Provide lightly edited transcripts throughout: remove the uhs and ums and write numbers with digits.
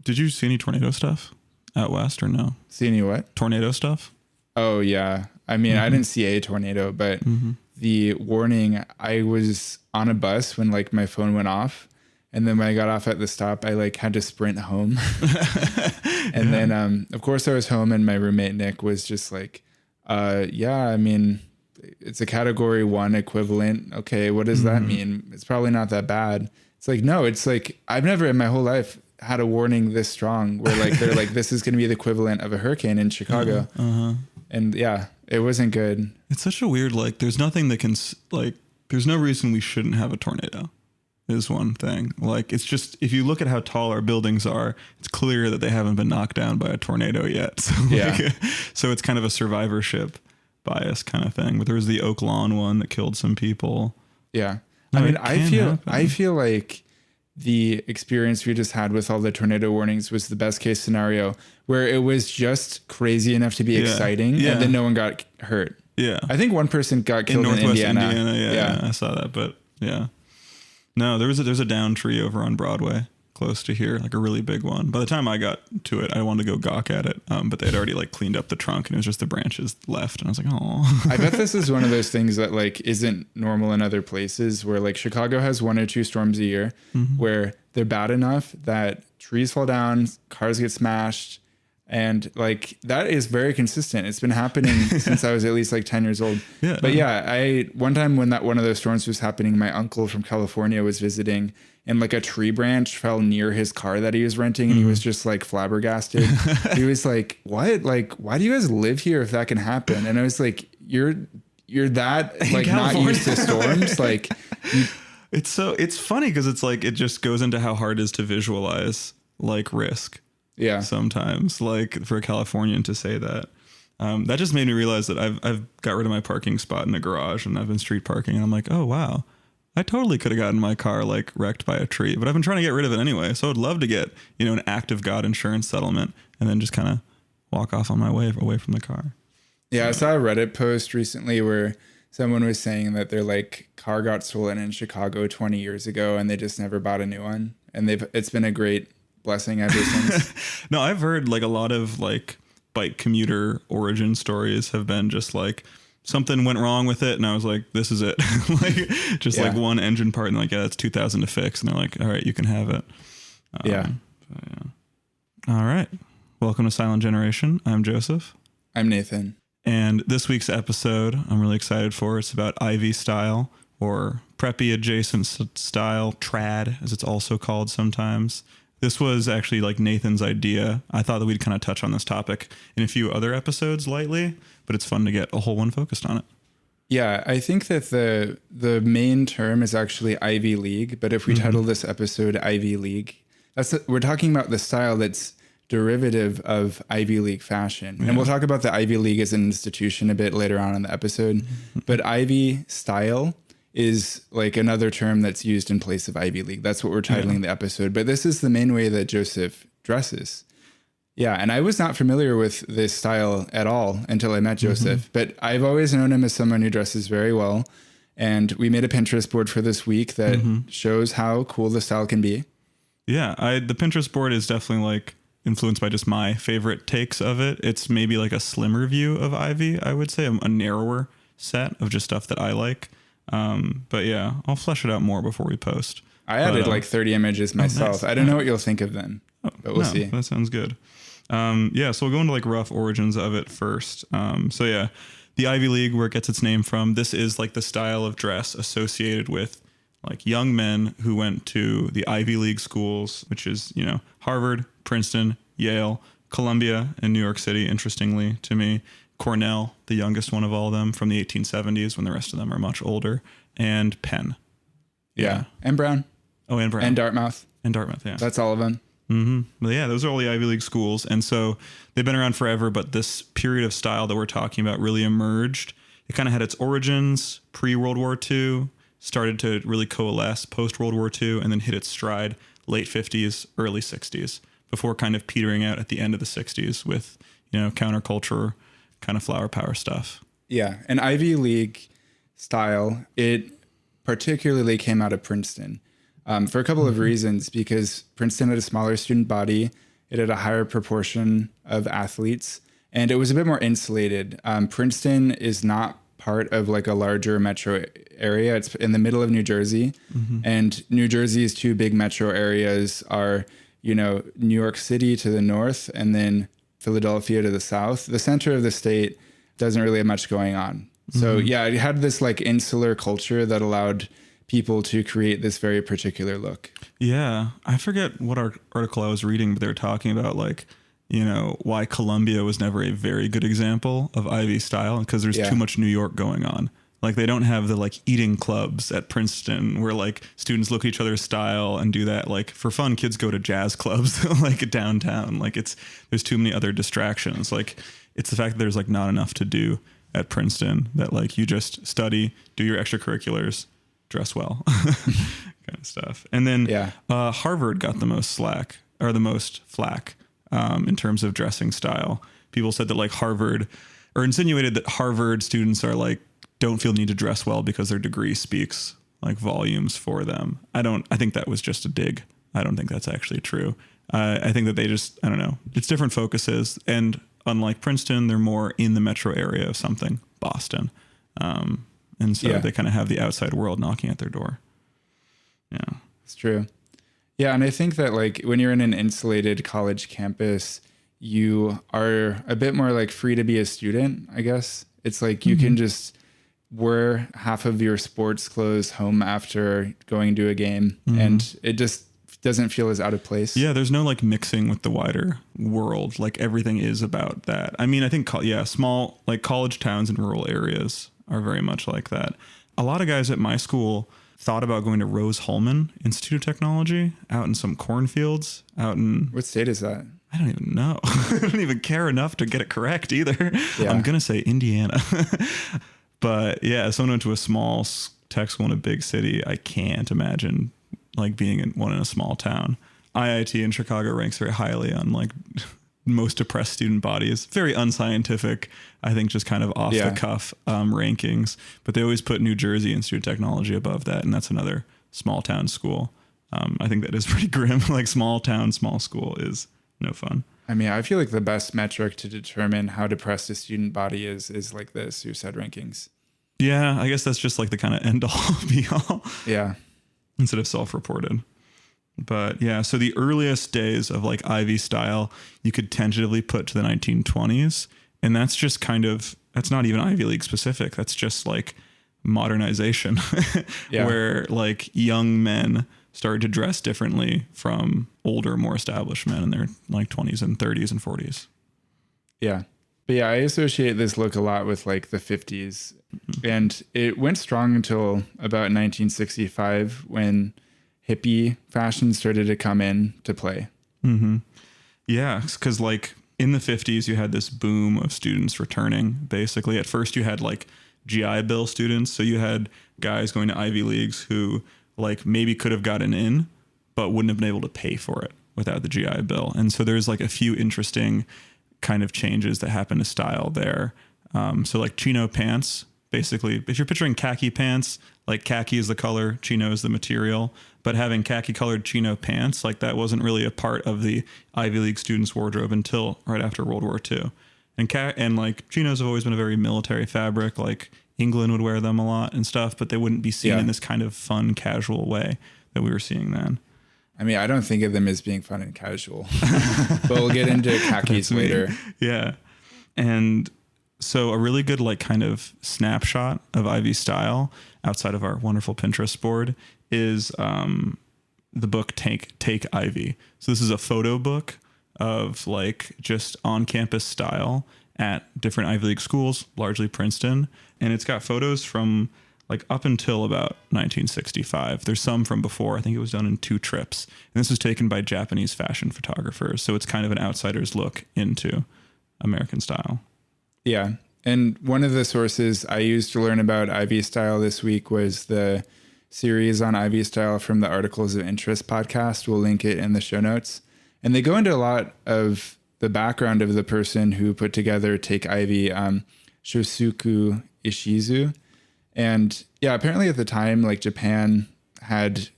Did you see any tornado stuff out west or no? See any what? Tornado stuff? Oh, yeah. I mean, I didn't see a tornado, but the warning, I was on a bus when like my phone went off. And then when I got off at the stop, I like had to sprint home. And then, of course, I was home and my roommate, Nick, was just like, yeah, I mean, it's a category 1 equivalent. Okay, what does that mean? It's probably not that bad. It's like, no, it's like I've never in my whole life had a warning this strong where like they're like, this is going to be the equivalent of a hurricane in Chicago. And yeah, it wasn't good. It's such a weird, like, there's nothing that can, like, there's no reason we shouldn't have a tornado is one thing. Like, it's just, if you look at how tall our buildings are, it's clear that they haven't been knocked down by a tornado yet. So, like, so it's kind of a survivorship bias kind of thing. But there was the Oak Lawn one that killed some people. Yeah. No, I mean, I feel like the experience we just had with all the tornado warnings was the best case scenario where it was just crazy enough to be exciting and then no one got hurt. Yeah. I think one person got killed in Northwest Indiana. Yeah, I saw that, but yeah. No, there's a down tree over on Broadway close to here, like a really big one. By the time I got to it, I wanted to go gawk at it, but they'd already like cleaned up the trunk and it was just the branches left. And I was like, oh. I bet this is one of those things that like isn't normal in other places where like Chicago has 1 or 2 storms a year where they're bad enough that trees fall down, cars get smashed. And like that is very consistent. It's been happening since I was at least like 10 years old. Yeah. But yeah, one time when one of those storms was happening, my uncle from California was visiting and like a tree branch fell near his car that he was renting and he was just like flabbergasted. He was like, "What? Like, why do you guys live here if that can happen?" And I was like, You're that like not used to storms? Like it's funny because it's like it just goes into how hard it is to visualize like risk. Yeah. Sometimes, like for a Californian to say that, that just made me realize that I've got rid of my parking spot in the garage and I've been street parking and I'm like, oh wow, I totally could have gotten my car like wrecked by a tree, but I've been trying to get rid of it anyway. So I'd love to get, an act of God insurance settlement and then just kind of walk off on my way away from the car. Yeah. I saw a Reddit post recently where someone was saying that their like car got stolen in Chicago 20 years ago and they just never bought a new one. And it's been a great blessing ever since. No, I've heard like a lot of like bike commuter origin stories have been just like something went wrong with it and I was like, this is it. Like just like one engine part and like, yeah, it's $2,000 to fix. And they're like, all right, you can have it. Yeah. All right. Welcome to Silent Generation. I'm Joseph. I'm Nathan. And this week's episode I'm really excited for. It's about Ivy style or preppy adjacent style, trad as it's also called sometimes. This was actually like Nathan's idea. I thought that we'd kind of touch on this topic in a few other episodes lightly, but it's fun to get a whole one focused on it. Yeah, I think that the main term is actually Ivy League, but if we title this episode Ivy League, we're talking about the style that's derivative of Ivy League fashion. And we'll talk about the Ivy League as an institution a bit later on in the episode, but Ivy style is like another term that's used in place of Ivy League. That's what we're titling the episode. But this is the main way that Joseph dresses. Yeah. And I was not familiar with this style at all until I met Joseph, but I've always known him as someone who dresses very well. And we made a Pinterest board for this week that shows how cool the style can be. Yeah. The Pinterest board is definitely like influenced by just my favorite takes of it. It's maybe like a slimmer view of Ivy, I would say, a narrower set of just stuff that I like. But yeah, I'll flesh it out more before we post. I added like 30 images myself. Nice. I don't know what you'll think of them, but we'll see. That sounds good. Yeah, so we'll go into like rough origins of it first. So yeah, the Ivy League, where it gets its name from, this is like the style of dress associated with like young men who went to the Ivy League schools, which is, Harvard, Princeton, Yale, Columbia, and New York City, interestingly to me. Cornell, the youngest one of all of them from the 1870s when the rest of them are much older, and Penn. Yeah. And Brown. Oh, and Brown. And Dartmouth. Yeah. That's all of them. But yeah, those are all the Ivy League schools. And so they've been around forever, but this period of style that we're talking about really emerged. It kind of had its origins pre-World War II, started to really coalesce post-World War II, and then hit its stride late 50s, early 60s, before kind of petering out at the end of the 60s with, counterculture, kind of flower power stuff. Yeah. An Ivy League style, it particularly came out of Princeton for a couple of reasons, because Princeton had a smaller student body It had a higher proportion of athletes, and it was a bit more insulated. Princeton is not part of like a larger metro area. It's in the middle of New Jersey, and New Jersey's two big metro areas are, New York City to the north and then Philadelphia to the south. The center of the state doesn't really have much going on. So yeah, it had this like insular culture that allowed people to create this very particular look. Yeah. I forget what article I was reading, but they were talking about like, why Columbia was never a very good example of Ivy style, because there's too much New York going on. Like they don't have the like eating clubs at Princeton where like students look at each other's style and do that. Like for fun, kids go to jazz clubs like downtown. Like there's too many other distractions. Like it's the fact that there's like not enough to do at Princeton, that like you just study, do your extracurriculars, dress well, kind of stuff. And then Harvard got the most slack, or the most flack, in terms of dressing style. People said that like Harvard, or insinuated that Harvard students are like, don't feel the need to dress well because their degree speaks like volumes for them. I think that was just a dig. I don't think that's actually true. I think that they just, I don't know, it's different focuses. And unlike Princeton, they're more in the metro area of something, Boston. And so they kind of have the outside world knocking at their door. Yeah, it's true. Yeah. And I think that like when you're in an insulated college campus, you are a bit more like free to be a student, I guess. It's like you can just wear half of your sports clothes home after going to a game, and it just doesn't feel as out of place. Yeah, there's no like mixing with the wider world. Like everything is about that. I mean, I think small like college towns and rural areas are very much like that. A lot of guys at my school thought about going to Rose-Hulman Institute of Technology out in some cornfields out in... What state is that? I don't even know. I don't even care enough to get it correct either. Yeah. I'm going to say Indiana. But yeah, someone went to a small tech school in a big city. I can't imagine like being in a small town. IIT in Chicago ranks very highly on like most depressed student bodies. Very unscientific, I think, just kind of off the cuff rankings. But they always put New Jersey Institute of Technology above that, and that's another small town school. I think that is pretty grim. Like small town, small school is no fun. I mean, I feel like the best metric to determine how depressed a student body is like the suicide rankings. Yeah, I guess that's just like the kind of end all be all. Yeah. Instead of self-reported. But yeah, so the earliest days of like Ivy style, you could tentatively put to the 1920s. And that's just that's not even Ivy League specific. That's just like modernization where like young men started to dress differently from older, more established men in their like 20s and 30s and 40s. Yeah. But yeah, I associate this look a lot with like the 50s. And it went strong until about 1965 when hippie fashion started to come in to play. Yeah, because like in the 50s, you had this boom of students returning. Basically, at first you had like GI Bill students. So you had guys going to Ivy Leagues who like maybe could have gotten in, but wouldn't have been able to pay for it without the GI Bill. And so there's like a few interesting kind of changes that happen to style there. So like chino pants, basically, if you're picturing khaki pants, like khaki is the color, chino is the material, but having khaki colored chino pants, like that wasn't really a part of the Ivy League students' wardrobe until right after World War II. And like chinos have always been a very military fabric, like England would wear them a lot and stuff, but they wouldn't be seen in this kind of fun, casual way that we were seeing then. I mean, I don't think of them as being fun and casual, but we'll get into khakis later. Yeah. And so a really good like kind of snapshot of Ivy style outside of our wonderful Pinterest board is the book Take Ivy. So this is a photo book of like just on-campus style at different Ivy League schools, largely Princeton. And it's got photos from like up until about 1965. There's some from before. I think it was done in 2 trips. And this was taken by Japanese fashion photographers. So it's kind of an outsider's look into American style. Yeah. And one of the sources I used to learn about Ivy style this week was the series on Ivy style from the Articles of Interest podcast. We'll link it in the show notes. And they go into a lot of the background of the person who put together Take Ivy, Shosuku Ishizu. And yeah, apparently at the time, like Japan had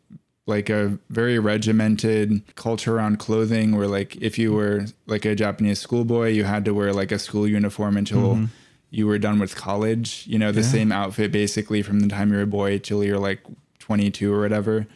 like a very regimented culture around clothing where like if you were like a Japanese schoolboy, you had to wear like a school uniform until you were done with college, you know, the same outfit basically from the time you're a boy till you're like 22 or whatever.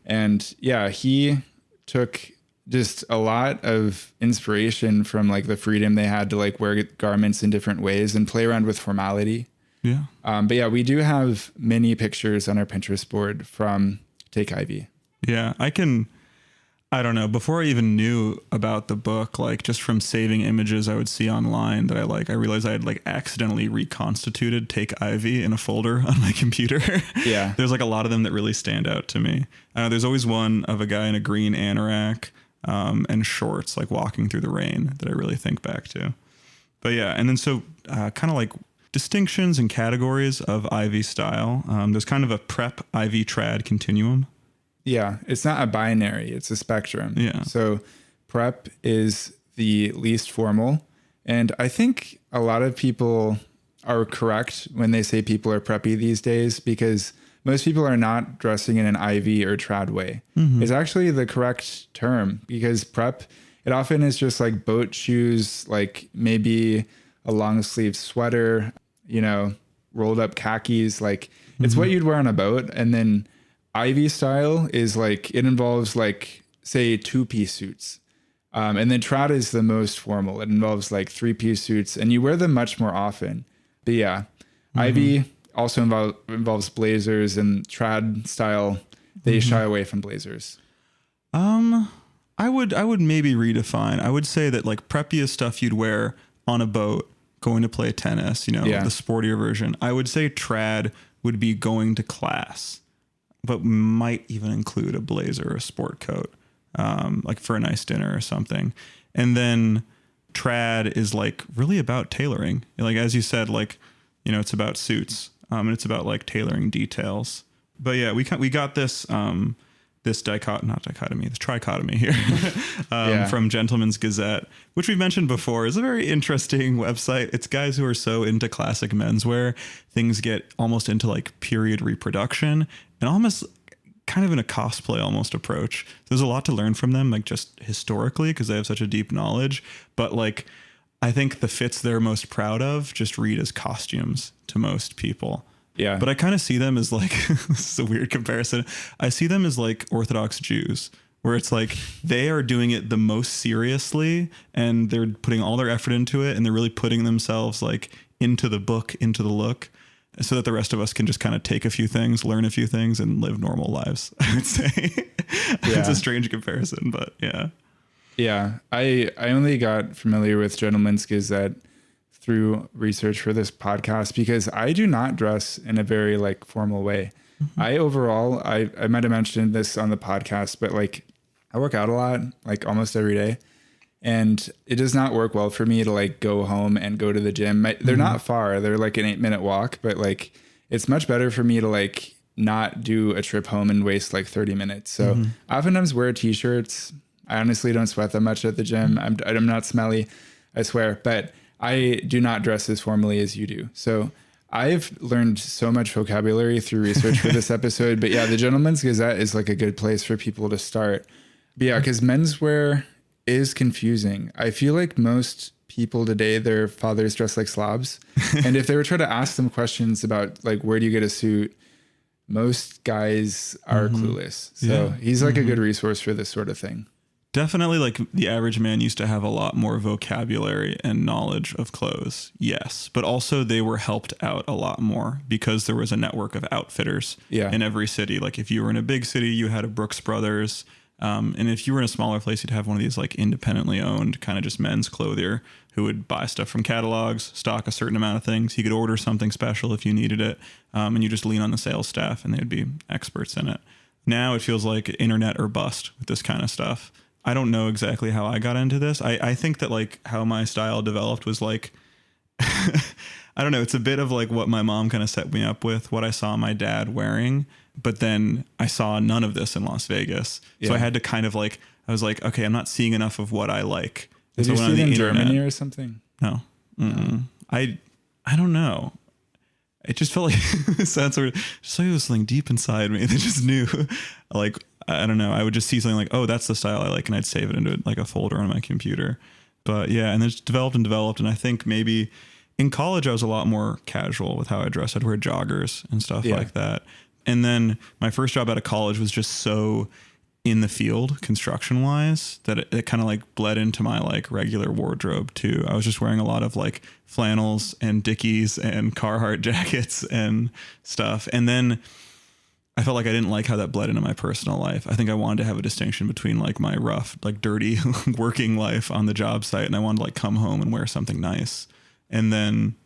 And yeah, he took just a lot of inspiration from like the freedom they had to like wear garments in different ways and play around with formality. Yeah. But yeah, we do have many pictures on our Pinterest board from Take Ivy. Yeah, I don't know, before I even knew about the book, like just from saving images I would see online that I realized I had like accidentally reconstituted Take Ivy in a folder on my computer. Yeah. There's like a lot of them that really stand out to me. There's always one of a guy in a green anorak and shorts, like walking through the rain that I really think back to. But yeah, and then so kind of like distinctions and categories of Ivy style. There's kind of a prep Ivy trad continuum. Yeah, it's not a binary, it's a spectrum. Yeah. So prep is the least formal. And I think a lot of people are correct when they say people are preppy these days because most people are not dressing in an Ivy or trad way. It's actually the correct term because prep, it often is just like boat shoes, like maybe a long sleeve sweater, you know, rolled up khakis. Like it's what you'd wear on a boat. And then Ivy style is like, it involves like, say, 2-piece suits. And then trad is the most formal. It involves like 3-piece suits and you wear them much more often. But yeah, Ivy also involves blazers, and trad style, they shy away from blazers. I would maybe redefine. I would say that like preppiest stuff you'd wear on a boat, going to play tennis, you know, the sportier version. I would say trad would be going to class, but might even include a blazer or a sport coat, like for a nice dinner or something. And then trad is like really about tailoring. Like, as you said, like, you know, it's about suits, and it's about like tailoring details. But yeah, we got this, this trichotomy here from Gentleman's Gazette, which we've mentioned before is a very interesting website. It's guys who are so into classic menswear. Things get almost into like period reproduction and almost kind of in a cosplay almost approach. There's a lot to learn from them, like just historically, because they have such a deep knowledge. But like, I think the fits they're most proud of just read as costumes to most people. Yeah. But I kind of see them as like, this is a weird comparison. I see them as like Orthodox Jews, where it's like they are doing it the most seriously and they're putting all their effort into it and they're really putting themselves like into the book, into the look, so that the rest of us can just kind of take a few things, learn a few things and live normal lives, I would say. It's a strange comparison, but yeah. Yeah. I only got familiar with Gentleman's Gazette through research for this podcast because I do not dress in a very like formal way. I might have mentioned this on the podcast, but like I work out a lot, like almost every day. And it does not work well for me to like go home and go to the gym. They're not far. They're like an 8-minute walk, but like it's much better for me to like not do a trip home and waste like 30 minutes. So I oftentimes wear t-shirts. I honestly don't sweat that much at the gym. I'm not smelly, I swear, but I do not dress as formally as you do. So I've learned so much vocabulary through research for this episode, but yeah, the Gentleman's Gazette is like a good place for people to start. But yeah, because menswear is confusing. I feel like most people today, their fathers dress like slobs. And if they were trying to ask them questions about like, where do you get a suit? Most guys are clueless. So he's like a good resource for this sort of thing. Definitely, like the average man used to have a lot more vocabulary and knowledge of clothes. Yes. But also they were helped out a lot more because there was a network of outfitters in every city. Like if you were in a big city, you had a Brooks Brothers. And if you were in a smaller place, you'd have one of these like independently owned kind of just men's clothier who would buy stuff from catalogs, stock a certain amount of things. You could order something special if you needed it. And you just lean on the sales staff and they'd be experts in it. Now it feels like internet or bust with this kind of stuff. I don't know exactly how I got into this. I think that like how my style developed was like, I don't know. It's a bit of like what my mom kind of set me up with, what I saw my dad wearing. But then I saw none of this in Las Vegas. So I had to kind of like, I was like, okay, I'm not seeing enough of what I like. Did you see it in Germany or something? No. I don't know. It just felt like a sense of just like it was something deep inside me that just knew like I don't know. I would just see something like, oh, that's the style I like. And I'd save it into like a folder on my computer. But yeah, and then it's developed. And I think maybe in college, I was a lot more casual with how I dressed. I'd wear joggers and stuff like that. And then my first job out of college was just so in the field construction wise that it kind of like bled into my like regular wardrobe too. I was just wearing a lot of like flannels and Dickies and Carhartt jackets and stuff. And then I felt like I didn't like how that bled into my personal life. I think I wanted to have a distinction between like my rough, like dirty working life on the job site. And I wanted to like come home and wear something nice. And then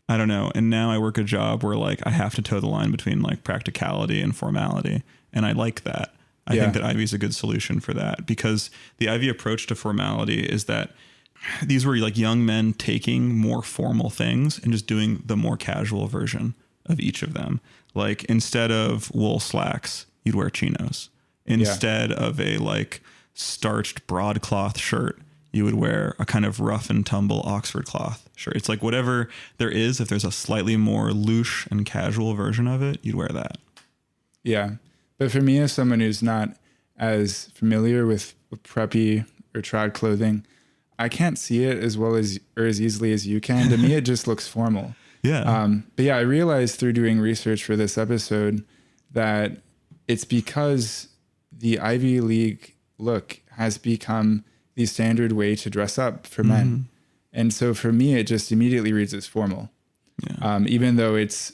I don't know. And now I work a job where like I have to toe the line between like practicality and formality. And I like that. I think that Ivy is a good solution for that, because the Ivy approach to formality is that these were like young men taking more formal things and just doing the more casual version of each of them. Like instead of wool slacks, you'd wear chinos. Instead of a like starched broadcloth shirt, you would wear a kind of rough and tumble Oxford cloth shirt. It's like whatever there is, if there's a slightly more loose and casual version of it, you'd wear that. Yeah. But for me, as someone who's not as familiar with preppy or trad clothing, I can't see it as well as or as easily as you can. To me, it just looks formal. Yeah. But yeah, I realized through doing research for this episode that it's because the Ivy League look has become the standard way to dress up for men. And so for me, it just immediately reads as formal, even though it's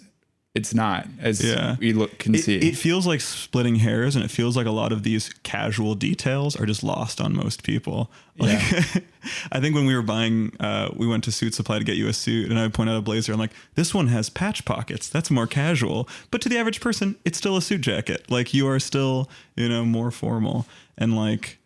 not, as we can see. It feels like splitting hairs, and it feels like a lot of these casual details are just lost on most people. Like, I think when we were buying, we went to Suit Supply to get you a suit, and I would point out a blazer. I'm like, this one has patch pockets. That's more casual. But to the average person, it's still a suit jacket. Like, you are still, more formal. And like,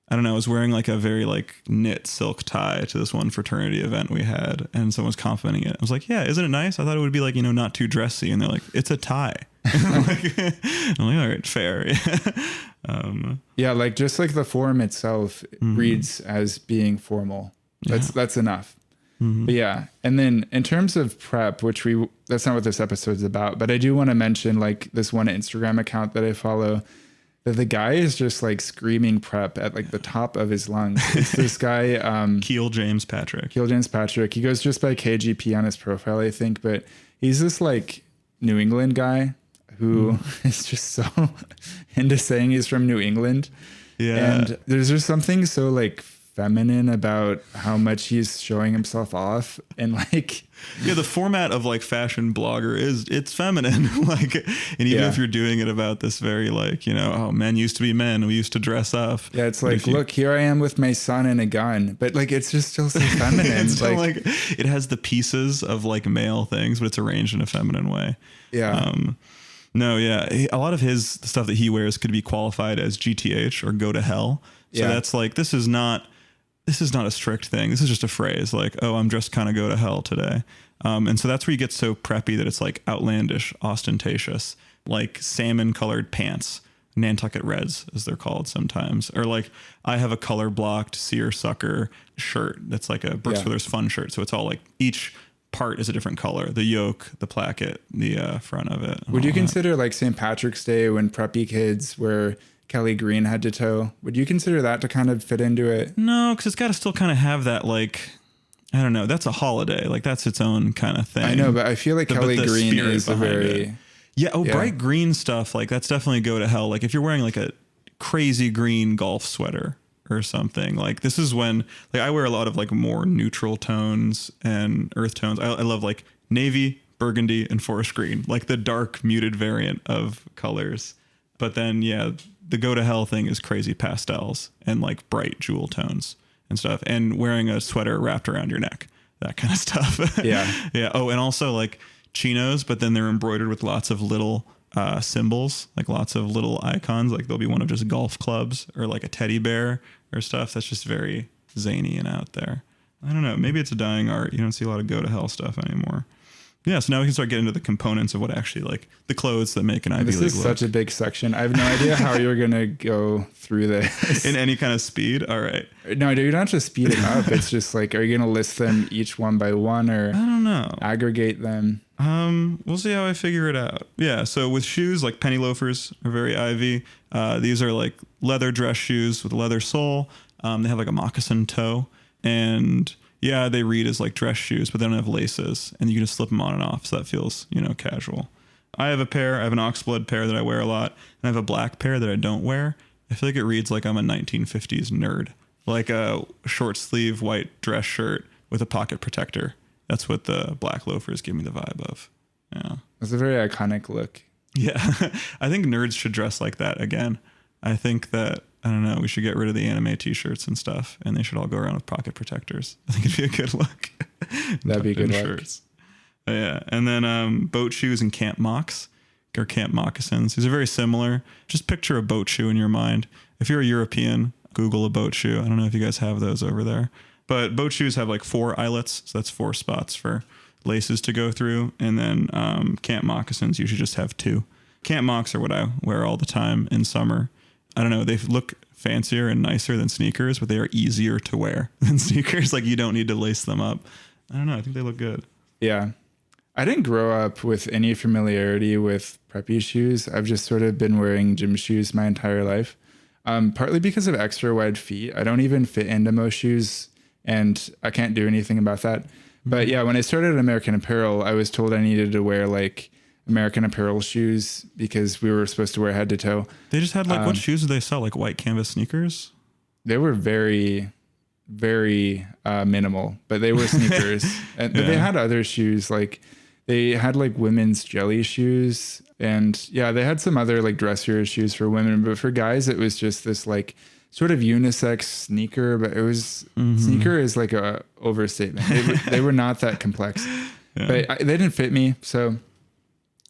I don't know, I was wearing like a very like knit silk tie to this one fraternity event we had, and someone was complimenting it. I was like, yeah, isn't it nice? I thought it would be like, not too dressy. And they're like, it's a tie. I'm like, all right, fair. Like just like the form itself reads as being formal. That's enough. But yeah. And then in terms of prep, which that's not what this episode's about, but I do want to mention like this one Instagram account that I follow, that the guy is just like screaming prep at like the top of his lungs. It's this guy, Keel James Patrick. He goes just by KGP on his profile, I think, but he's this like New England guy who is just so into saying he's from New England. Yeah. And there's just something so like feminine about how much he's showing himself off, and like the format of like fashion blogger it's feminine. Like, and even if you're doing it about this very like, oh, men used to be men, we used to dress up. Yeah, it's like, look, here I am with my son and a gun, but like it's just still so feminine. It's still like it has the pieces of like male things, but it's arranged in a feminine way. Yeah. A lot of his stuff that he wears could be qualified as GTH or go to hell. So that's like, this is not a strict thing. This is just a phrase like, oh, I'm just kind of go to hell today. And so that's where you get so preppy that it's like outlandish, ostentatious, like salmon colored pants, Nantucket Reds as they're called sometimes. Or like I have a color blocked seersucker shirt that's like a Brooks Brothers fun shirt. So it's all like each part is a different color. The yoke, the placket, the front of it. Would you consider like St. Patrick's Day when preppy kids wear Kelly Green head to toe? Would you consider that to kind of fit into it? No, because it's got to still kind of have that like, I don't know. That's a holiday. Like that's its own kind of thing. I know, but I feel like Kelly Green is a very... bright green stuff. Like that's definitely go to hell. Like if you're wearing like a crazy green golf sweater or something, like this is when like I wear a lot of like more neutral tones and earth tones. I love like navy, burgundy, and forest green, like the dark muted variant of colors. But then, the go to hell thing is crazy pastels and like bright jewel tones and stuff, and wearing a sweater wrapped around your neck, that kind of stuff. Yeah. Oh, and also like chinos, but then they're embroidered with lots of little symbols, like lots of little icons. Like there'll be one of just golf clubs or like a teddy bear or stuff. That's just very zany and out there. I don't know. Maybe it's a dying art. You don't see a lot of go to hell stuff anymore. Yeah, so now we can start getting into the components of what actually, like, the clothes that make an Ivy League look. This is such a big section. I have no idea how you're going to go through this. In any kind of speed? All right. No, you're not just speed it up. It's just like, are you going to list them each one by one, or I don't know, aggregate them? We'll see how I figure it out. Yeah, so with shoes, like penny loafers are very Ivy. These are like leather dress shoes with a leather sole. They have like a moccasin toe, and yeah, they read as like dress shoes, but they don't have laces, and you can just slip them on and off. So that feels, casual. I have a pair. I have an oxblood pair that I wear a lot, and I have a black pair that I don't wear. I feel like it reads like I'm a 1950s nerd, like a short sleeve white dress shirt with a pocket protector. That's what the black loafers give me the vibe of. Yeah. It's a very iconic look. Yeah. I think nerds should dress like that again. I think that, I don't know, we should get rid of the anime t-shirts and stuff, and they should all go around with pocket protectors. I think it'd be a good look. That'd be a good look. Yeah. And then boat shoes and camp mocks, or camp moccasins. These are very similar. Just picture a boat shoe in your mind. If you're a European, Google a boat shoe. I don't know if you guys have those over there. But boat shoes have like 4 eyelets, so that's 4 spots for laces to go through. And then camp moccasins usually just have 2. Camp mocks are what I wear all the time in summer. I don't know, they look fancier and nicer than sneakers, but they are easier to wear than sneakers. Like, you don't need to lace them up. I don't know, I think they look good. Yeah. I didn't grow up with any familiarity with preppy shoes. I've just sort of been wearing gym shoes my entire life, partly because of extra wide feet. I don't even fit into most shoes, and I can't do anything about that. But yeah, when I started at American Apparel, I was told I needed to wear like American Apparel shoes because we were supposed to wear head to toe. They just had like, what shoes did they sell? Like white canvas sneakers? They were very, very minimal, but they were sneakers. But they had other shoes. Like they had like women's jelly shoes, and yeah, they had some other like dressier shoes for women. But for guys, it was just this like sort of unisex sneaker, but it was sneaker is like a overstatement. They were not that complex, but they didn't fit me. So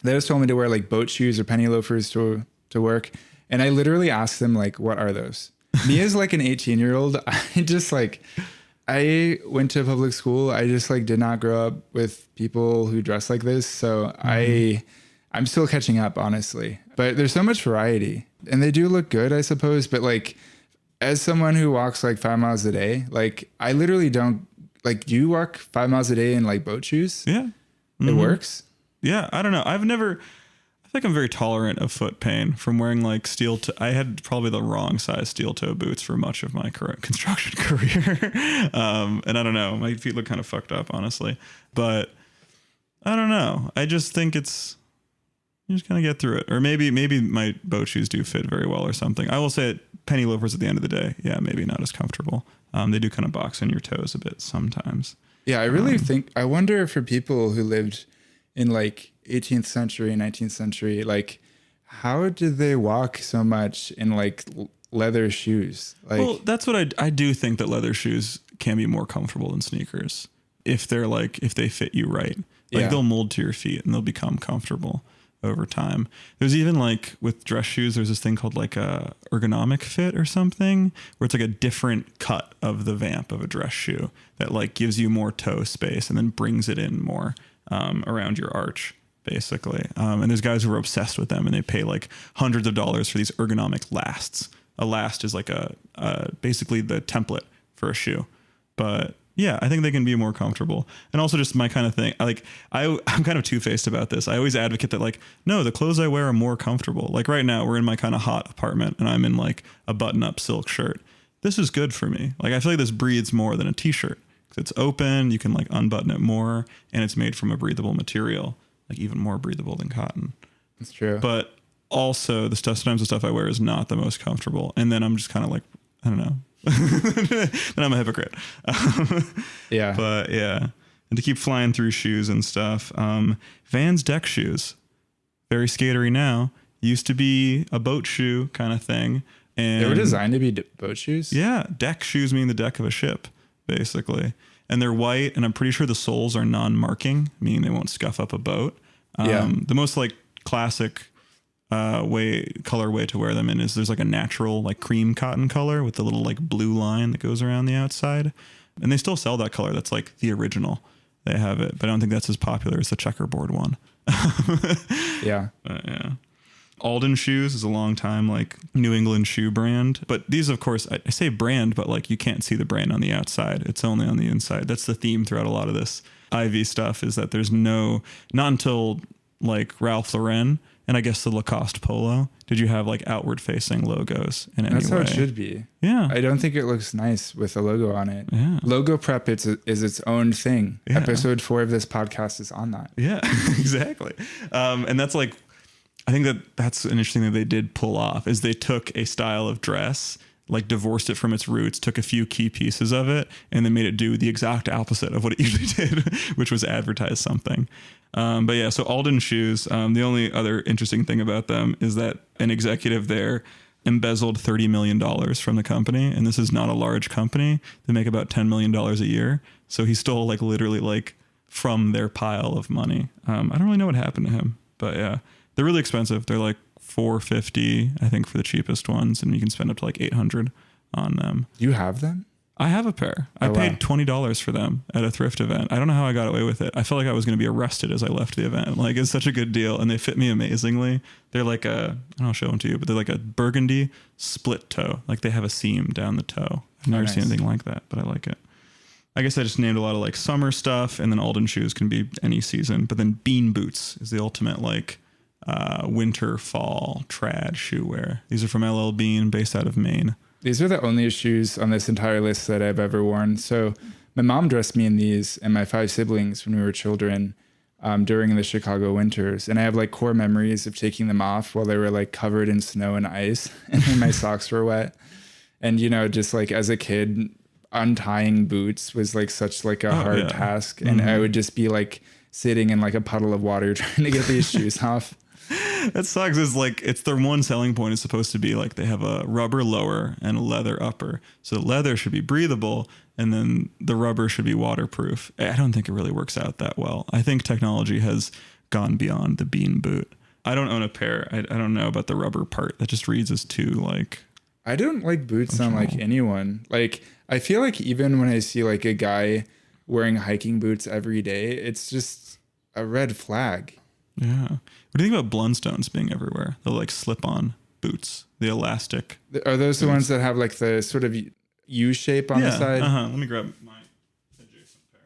they just told me to wear like boat shoes or penny loafers to work. And I literally asked them like, what are those? Me as like an 18-year-old, I went to public school. I just like did not grow up with people who dress like this. So I'm still catching up, honestly, but there's so much variety and they do look good, I suppose. But like, as someone who walks like 5 miles a day, like I literally don't like, do you walk 5 miles a day in like boat shoes? Yeah. It works. Yeah. I don't know. I feel like I'm very tolerant of foot pain from wearing like I had probably the wrong size steel toe boots for much of my current construction career. And I don't know, my feet look kind of fucked up, honestly, but I don't know. I just think you just kind of get through it. Or maybe my boat shoes do fit very well or something. I will say it, penny loafers at the end of the day, yeah, maybe not as comfortable. They do kind of box in your toes a bit sometimes. Yeah, I really I wonder if for people who lived in like 18th century, 19th century, like how did they walk so much in like leather shoes? Like, well, that's what I do think that leather shoes can be more comfortable than sneakers if they fit you right. Like they'll mold to your feet and they'll become comfortable over time. There's even like with dress shoes, there's this thing called like a ergonomic fit or something where it's like a different cut of the vamp of a dress shoe that like gives you more toe space and then brings it in more around your arch, basically. And there's guys who are obsessed with them and they pay like hundreds of dollars for these ergonomic lasts. A last is like basically the template for a shoe, but yeah, I think they can be more comfortable. And also just my kind of thing. I'm kind of two-faced about this. I always advocate that like, no, the clothes I wear are more comfortable. Like right now we're in my kind of hot apartment and I'm in like a button-up silk shirt. This is good for me. Like I feel like this breathes more than a t-shirt because it's open. You can like unbutton it more and it's made from a breathable material, like even more breathable than cotton. That's true. But also sometimes the stuff I wear is not the most comfortable. And then I'm just kind of like, I don't know. Then I'm a hypocrite. Yeah. But yeah. And to keep flying through shoes and stuff. Vans deck shoes. Very skatery now. Used to be a boat shoe kind of thing. And they were designed to be boat shoes? Yeah. Deck shoes mean the deck of a ship, basically. And they're white, and I'm pretty sure the soles are non-marking, meaning they won't scuff up a boat. The most like classic color way to wear them in is there's like a natural like cream cotton color with the little like blue line that goes around the outside, and they still sell that color. That's like the original. they have it, but I don't think that's as popular as the checkerboard one. Yeah. Yeah. Alden Shoes is a long time like New England shoe brand, but these, of course, I say brand, but like you can't see the brand on the outside. It's only on the inside. That's the theme throughout a lot of this Ivy stuff, is that there's not until like Ralph Lauren and I guess the Lacoste polo did you have like outward facing logos in any way. That's how it should be. Yeah. I don't think it looks nice with a logo on it. Yeah. Logo prep is its own thing. Yeah. Episode 4 of this podcast is on that. Yeah, exactly. And that's like, I think that's an interesting thing that they did pull off, is they took a style of dress, like divorced it from its roots, took a few key pieces of it, and then made it do the exact opposite of what it usually did, which was advertise something. But yeah, so Alden Shoes, the only other interesting thing about them is that an executive there embezzled $30 million from the company. And this is not a large company. They make about $10 million a year. So he stole like literally like from their pile of money. I don't really know what happened to him, but yeah, they're really expensive. They're like $450, I think, for the cheapest ones. And you can spend up to like $800 on them. You have them? I have a pair. I paid $20 for them at a thrift event. I don't know how I got away with it. I felt like I was going to be arrested as I left the event. Like, it's such a good deal, and they fit me amazingly. They're like I'll show them to you, but they're like a burgundy split toe. Like, they have a seam down the toe. I've never seen anything like that, but I like it. I guess I just named a lot of like summer stuff, and then Alden Shoes can be any season. But then Bean Boots is the ultimate like winter, fall, trad shoe wear. These are from LL Bean, based out of Maine. These are the only shoes on this entire list that I've ever worn. So my mom dressed me in these and my 5 siblings when we were children during the Chicago winters. And I have like core memories of taking them off while they were like covered in snow and ice and then my socks were wet. And, you know, just like as a kid, untying boots was like such like a hard task. And I would just be like sitting in like a puddle of water trying to get these shoes off. That sucks. Is like, it's their one selling point is supposed to be like they have a rubber lower and a leather upper. So the leather should be breathable and then the rubber should be waterproof. I don't think it really works out that well. I think technology has gone beyond the Bean boot. I don't own a pair. I don't know about the rubber part. That just reads as too like... I don't like boots on like anyone. Like, I feel like even when I see like a guy wearing hiking boots every day, it's just a red flag. Yeah. What do you think about Blundstones being everywhere? The like slip-on boots, the elastic. Are those the ones that have like the sort of U shape on the side? Let me grab my adjacent pair.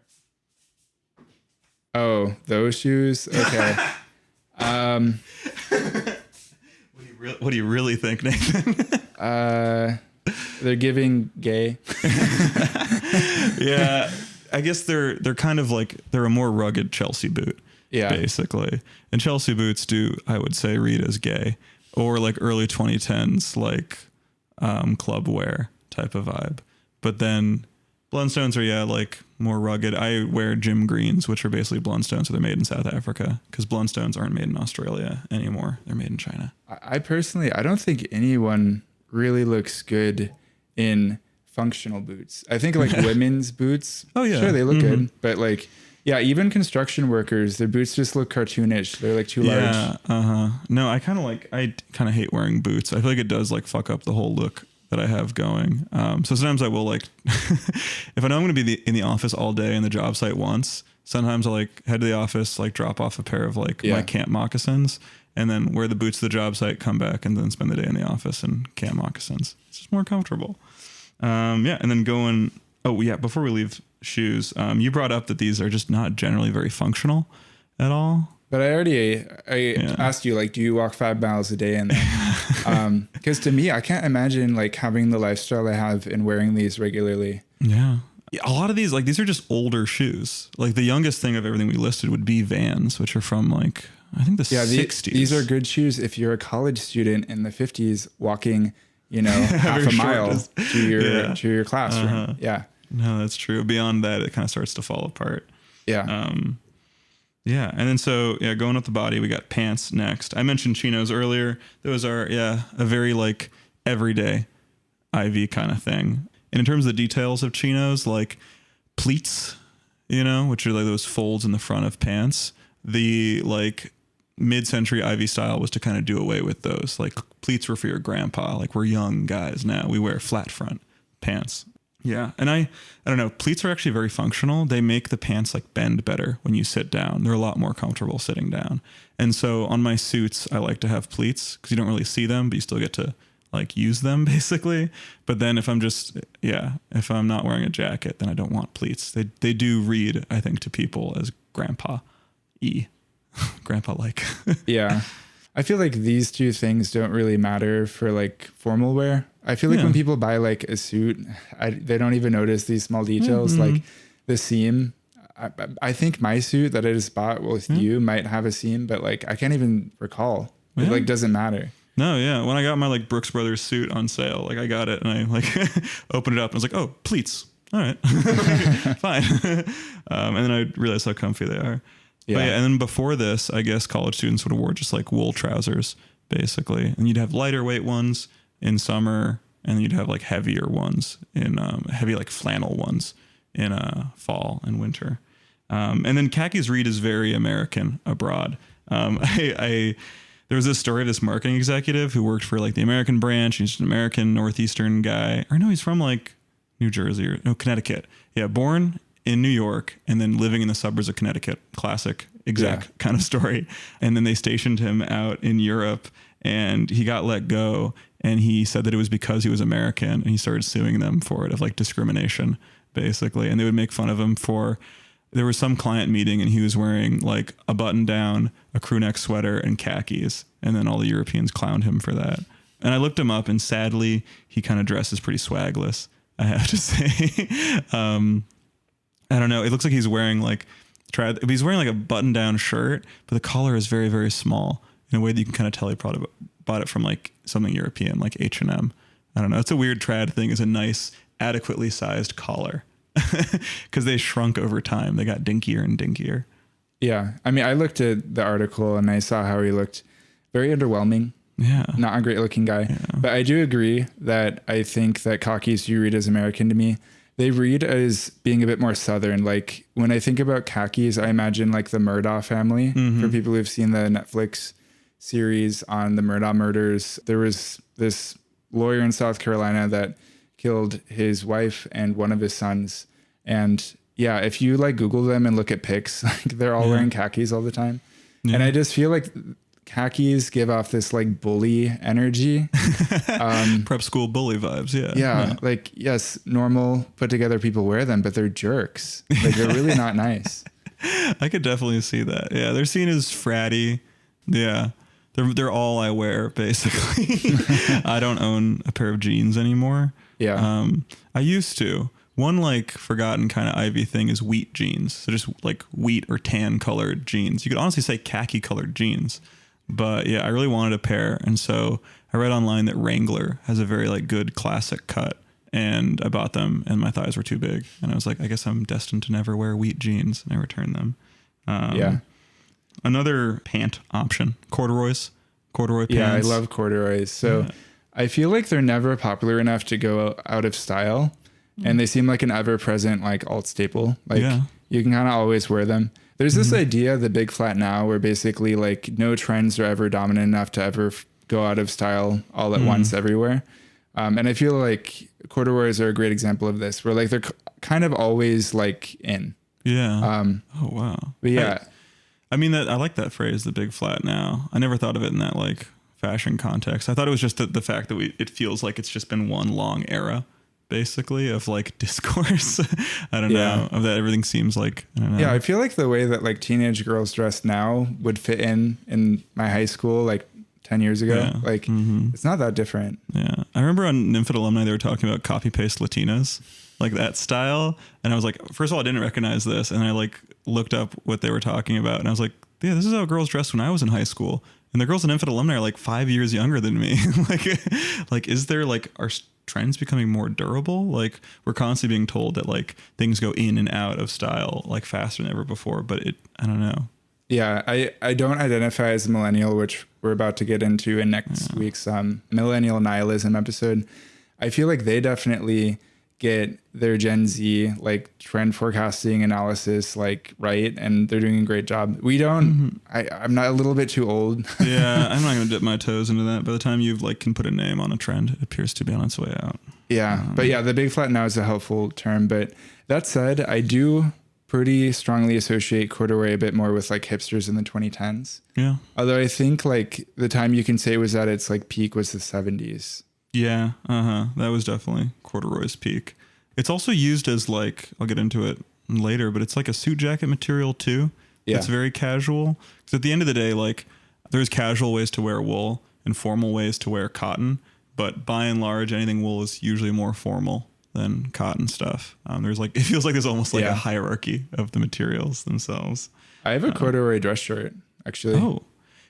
Oh, those shoes? Okay. What do you really think, Nathan? They're giving gay. Yeah. I guess they're kind of like, they're a more rugged Chelsea boot. Yeah, basically. And Chelsea boots do, I would say, read as gay, or like early 2010s, like club wear type of vibe. But then Blundstones are, like more rugged. I wear Jim Greens, which are basically Blundstones, so they're made in South Africa, because Blundstones aren't made in Australia anymore. They're made in China. I personally, I don't think anyone really looks good in functional boots. I think like women's boots, sure, they look good, but like... Yeah, even construction workers, their boots just look cartoonish. They're like too large. Yeah, No, I kind of hate wearing boots. I feel like it does like fuck up the whole look that I have going. So sometimes I will like, if I know I'm going to be in the office all day and the job site once, sometimes I'll like head to the office, like drop off a pair of like my camp moccasins, and then wear the boots to the job site, come back, and then spend the day in the office in camp moccasins. It's just more comfortable. And then going, before we leave shoes, you brought up that these are just not generally very functional at all. But I asked you, like, do you walk 5 miles a day in them? Because to me, I can't imagine like having the lifestyle I have and wearing these regularly. Yeah. A lot of these, like, these are just older shoes. Like the youngest thing of everything we listed would be Vans, which are from like, I think the 60s. These are good shoes if you're a college student in the 50s walking, half a mile to your classroom. Yeah. No, that's true. Beyond that, it kind of starts to fall apart. Yeah. And then going up the body, we got pants next. I mentioned chinos earlier. Those are, a very like everyday IV kind of thing. And in terms of the details of chinos, like pleats, which are like those folds in the front of pants, the like mid-century IV style was to kind of do away with those. Like pleats were for your grandpa. Like we're young guys now. We wear flat front pants. Yeah. And I don't know, pleats are actually very functional. They make the pants like bend better when you sit down. They're a lot more comfortable sitting down. And so on my suits, I like to have pleats because you don't really see them, but you still get to like use them basically. But then if I'm not wearing a jacket, then I don't want pleats. They do read, I think, to people as grandpa like. Yeah. I feel like these two things don't really matter for like formal wear. I feel like when people buy like a suit, they don't even notice these small details, like the seam. I think my suit that I just bought with you might have a seam, but like I can't even recall. It like doesn't matter. No, yeah. When I got my like Brooks Brothers suit on sale, like I got it and I like opened it up and I was like, oh, pleats. All right, fine. And then I realized how comfy they are. Yeah. But yeah. And then before this, I guess college students would have wore just like wool trousers basically. And you'd have lighter weight ones in summer and then you'd have like heavier ones in heavy like flannel ones in fall and winter. And then khakis read is very American abroad. There was this story of this marketing executive who worked for like the American branch. He's just an American Northeastern guy. Or no, he's from like New Jersey or no, Connecticut. Yeah, born in New York and then living in the suburbs of Connecticut. Classic exec kind of story. And then they stationed him out in Europe and he got let go. And he said that it was because he was American and he started suing them for it, of like discrimination, basically. And they would make fun of him for... There was some client meeting and he was wearing like a button down, a crew neck sweater and khakis. And then all the Europeans clowned him for that. And I looked him up and sadly, he kind of dresses pretty swagless, I have to say. I don't know. It looks like he's wearing like, he's wearing like a button down shirt, but the collar is very, very small in a way that you can kind of tell he probably bought it from like something European, like H&M. I don't know. It's a weird trad thing, is a nice, adequately sized collar. Because they shrunk over time. They got dinkier and dinkier. Yeah. I mean, I looked at the article and I saw how he looked very underwhelming. Yeah. Not a great looking guy. Yeah. But I do agree that I think that khakis do read as American to me. They read as being a bit more Southern. Like when I think about khakis, I imagine like the Murdaugh family. For people who've seen the Netflix series on the Murdaugh murders, there was this lawyer in South Carolina that killed his wife and one of his sons. And yeah, if you like Google them and look at pics, like they're all wearing khakis all the time. Yeah. And I just feel like khakis give off this like bully energy. Prep school bully vibes. Yeah. Yeah. Like, yes, normal put together people wear them, but they're jerks. Like they're really not nice. I could definitely see that. Yeah. They're seen as fratty. Yeah. They're all I wear basically. I don't own a pair of jeans anymore. Yeah. I used to. One like forgotten kind of Ivy thing is wheat jeans. So just like wheat or tan colored jeans. You could honestly say khaki colored jeans. But yeah, I really wanted a pair. And so I read online that Wrangler has a very like good classic cut. And I bought them and my thighs were too big. And I was like, I guess I'm destined to never wear wheat jeans. And I returned them. Yeah. Another pant option, corduroy pants. Yeah, I love corduroys. So I feel like they're never popular enough to go out of style. And they seem like an ever-present like alt staple. Like you can kind of always wear them. There's this idea, the big flat now, where basically like no trends are ever dominant enough to ever go out of style all at once everywhere. And I feel like corduroys are a great example of this, where like they're kind of always like in. Yeah. Oh wow. But yeah. I mean that I like that phrase, the big flat now. I never thought of it in that like fashion context. I thought it was just the fact that it feels like it's just been one long era, basically, of like discourse. I don't know, of that everything seems like, I don't know. Yeah, I feel like the way that like teenage girls dress now would fit in my high school like 10 years ago. Yeah. Like it's not that different. Yeah. I remember on Nymphet Alumni, they were talking about copy paste Latinas, like that style. And I was like, first of all, I didn't recognize this. And I like looked up what they were talking about and I was like, yeah, this is how girls dressed when I was in high school. And the girls in Nymphet Alumni are like 5 years younger than me. like, is there like, are trends becoming more durable? Like we're constantly being told that like things go in and out of style like faster than ever before, but I don't know. Yeah, I don't identify as a millennial, which we're about to get into in next week's millennial nihilism episode. I feel like they definitely get their Gen Z like trend forecasting analysis like right, and they're doing a great job. We don't. I'm not a little bit too old. Yeah, I'm not going to dip my toes into that. By the time you like can put a name on a trend, it appears to be on its way out. Yeah, but yeah, the big flat now is a helpful term. But that said, I do pretty strongly associate corduroy a bit more with like hipsters in the 2010s. Yeah. Although I think like the time you can say was at its like peak was the 70s. Yeah, that was definitely corduroy's peak. It's also used as like, I'll get into it later, but it's like a suit jacket material too. Yeah. It's very casual. Because at the end of the day, like there's casual ways to wear wool and formal ways to wear cotton. But by and large, anything wool is usually more formal than cotton stuff. There's like, it feels like there's almost like a hierarchy of the materials themselves. I have a corduroy dress shirt, actually. Oh,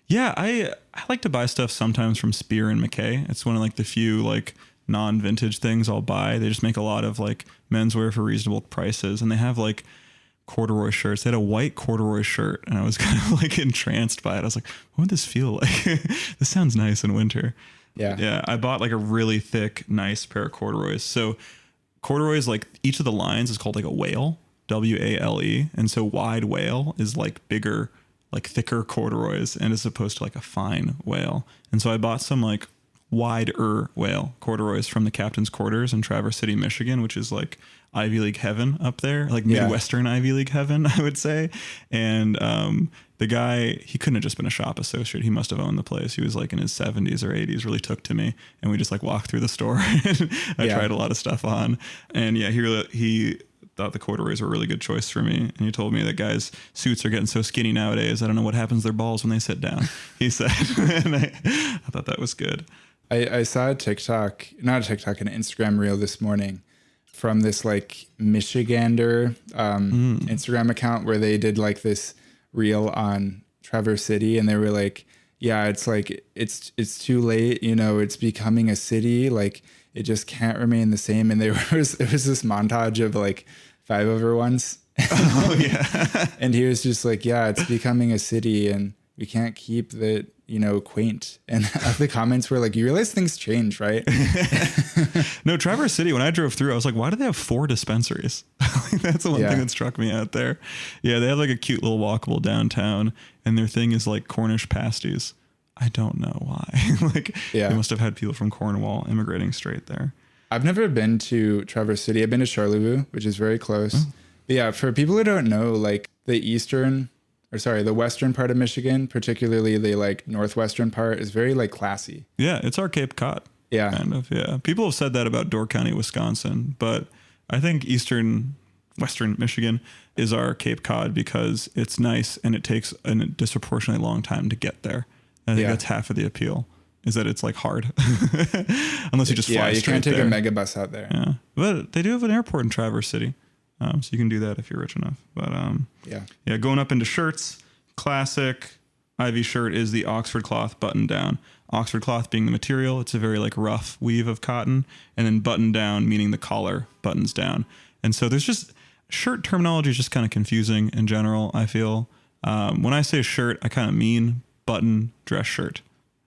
yeah, I like to buy stuff sometimes from Spear and McKay. It's one of like the few like non-vintage things I'll buy. They just make a lot of like menswear for reasonable prices, and they have like corduroy shirts. They had a white corduroy shirt, and I was kind of like entranced by it. I was like, what would this feel like? This sounds nice in winter. Yeah. I bought like a really thick, nice pair of corduroys. So corduroys, like each of the lines is called like a wale, W-A-L-E, and so wide wale is like bigger, like thicker corduroys, and as opposed to like a fine wale. And so I bought some like wider wale corduroys from the Captain's Quarters in Traverse City, Michigan, which is like Ivy League heaven up there, like Midwestern Ivy League heaven, I would say. And the guy, he couldn't have just been a shop associate. He must have owned the place. He was like in his 70s or 80s, really took to me. And we just like walked through the store. And I tried a lot of stuff on. And yeah, he thought the corduroys were a really good choice for me. And he told me that guys' suits are getting so skinny nowadays, I don't know what happens to their balls when they sit down, he said. And I thought that was good. I saw an Instagram reel this morning from this like Michigander Instagram account where they did like this reel on Traverse City, and they were like, yeah, it's like, it's too late. You know, it's becoming a city. Like it just can't remain the same. And it was this montage of like 5-over-1s. Oh yeah. And he was just like, yeah, it's becoming a city and we can't keep the, quaint. And the comments were like, you realize things change, right? No, Traverse City, when I drove through, I was like, why do they have 4 dispensaries? That's the one thing that struck me out there. Yeah, they have like a cute little walkable downtown, and their thing is like Cornish pasties. I don't know why. They must have had people from Cornwall immigrating straight there. I've never been to Traverse City. I've been to Charlevoix, which is very close. Oh. But yeah, for people who don't know, like the western part of Michigan, particularly the like northwestern part, is very like classy. Yeah, it's our Cape Cod. Yeah. Kind of, yeah. People have said that about Door County, Wisconsin, but I think western Michigan is our Cape Cod because it's nice and it takes a disproportionately long time to get there. I think that's half of the appeal, is that it's like hard. Unless you just fly straight there. Yeah, you can't take a mega bus out there. Yeah. But they do have an airport in Traverse City. So you can do that if you're rich enough. But going up into shirts, classic Ivy shirt is the Oxford cloth button down. Oxford cloth being the material, it's a very like rough weave of cotton, and then button down meaning the collar buttons down. And so there's just shirt terminology is just kind of confusing in general, I feel. When I say shirt, I kind of mean button dress shirt.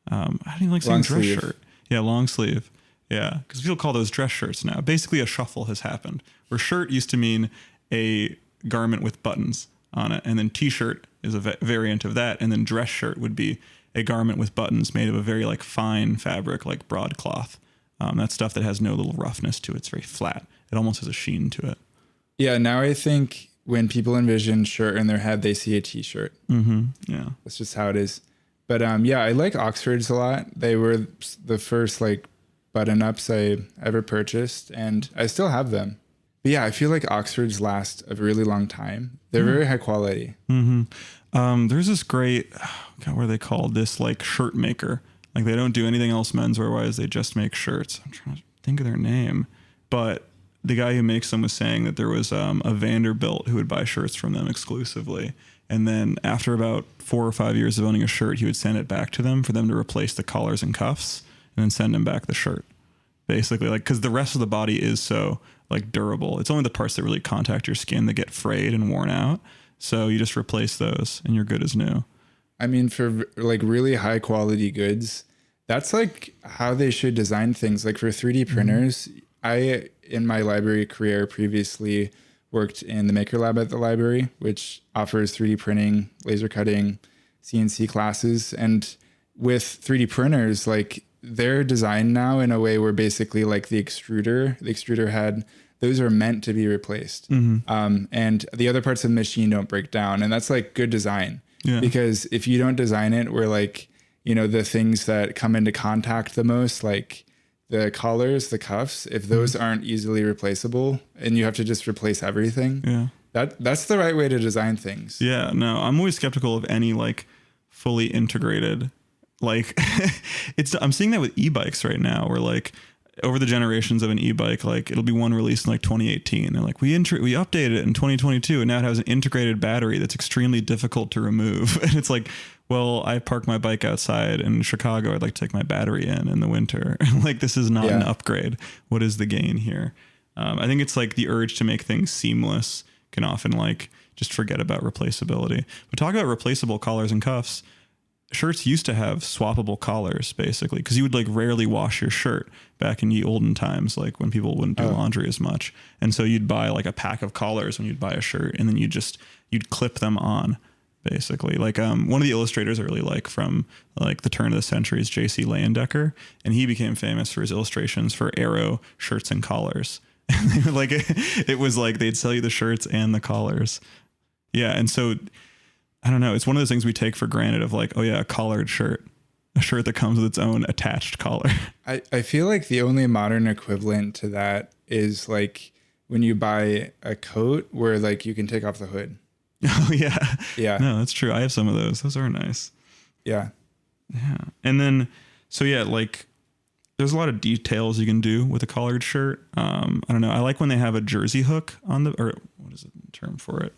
I don't even like saying dress shirt. Yeah, long sleeve. Yeah, because people call those dress shirts now. Basically, a shuffle has happened where shirt used to mean a garment with buttons on it, and then t-shirt is a variant of that, and then dress shirt would be a garment with buttons made of a very like fine fabric, like broadcloth. That stuff that has no little roughness to it. It's very flat. It almost has a sheen to it. Yeah, now I think when people envision shirt in their head, they see a t-shirt. Mm-hmm. Yeah, that's just how it is. But I like Oxfords a lot. They were the first like button-ups I ever purchased, and I still have them. But yeah, I feel like Oxfords last a really long time. They're very high quality. Mm-hmm. There's this great, what are they called? This like shirt maker. Like they don't do anything else menswear wise. They just make shirts. I'm trying to think of their name, but the guy who makes them was saying that there was a Vanderbilt who would buy shirts from them exclusively. And then after about 4 or 5 years of owning a shirt, he would send it back to them for them to replace the collars and cuffs, and then send him back the shirt. Basically, like, because the rest of the body is so like durable. It's only the parts that really contact your skin that get frayed and worn out. So you just replace those and you're good as new. I mean, for like really high quality goods, that's like how they should design things. Like for 3D printers, I, in my library career previously, worked in the Maker Lab at the library, which offers 3D printing, laser cutting, CNC classes. And with 3D printers, like they're designed now in a way where basically like the extruder head, those are meant to be replaced. And the other parts of the machine don't break down. And that's like good design. Yeah. Because if you don't design it where like, you know, the things that come into contact the most, like the collars, the cuffs, if those aren't easily replaceable and you have to just replace everything, that's the right way to design things. Yeah, no, I'm always skeptical of any like fully integrated, like I'm seeing that with e-bikes right now, where like over the generations of an e-bike, like it'll be one released in like 2018. They're like, we updated it in 2022 and now it has an integrated battery that's extremely difficult to remove. And it's like, well, I park my bike outside in Chicago. I'd like to take my battery in the winter. Like, this is not an upgrade. What is the gain here? I think it's like the urge to make things seamless can often like just forget about replaceability. But talk about replaceable collars and cuffs. Shirts used to have swappable collars, basically, because you would like rarely wash your shirt back in the olden times, like when people wouldn't do laundry as much. And so you'd buy like a pack of collars when you'd buy a shirt, and then you'd clip them on, basically. Like one of the illustrators I really like from like the turn of the century is J.C. Leyendecker, and he became famous for his illustrations for Arrow shirts and collars. And they were like, it was like they'd sell you the shirts and the collars. Yeah, and so I don't know. It's one of those things we take for granted of like, oh yeah, a collared shirt, a shirt that comes with its own attached collar. I feel like the only modern equivalent to that is like when you buy a coat where like you can take off the hood. Oh yeah. Yeah. No, that's true. I have some of those. Those are nice. Yeah. Yeah. And then, so yeah, like there's a lot of details you can do with a collared shirt. I don't know. I like when they have a jersey hook on or what is the term for it?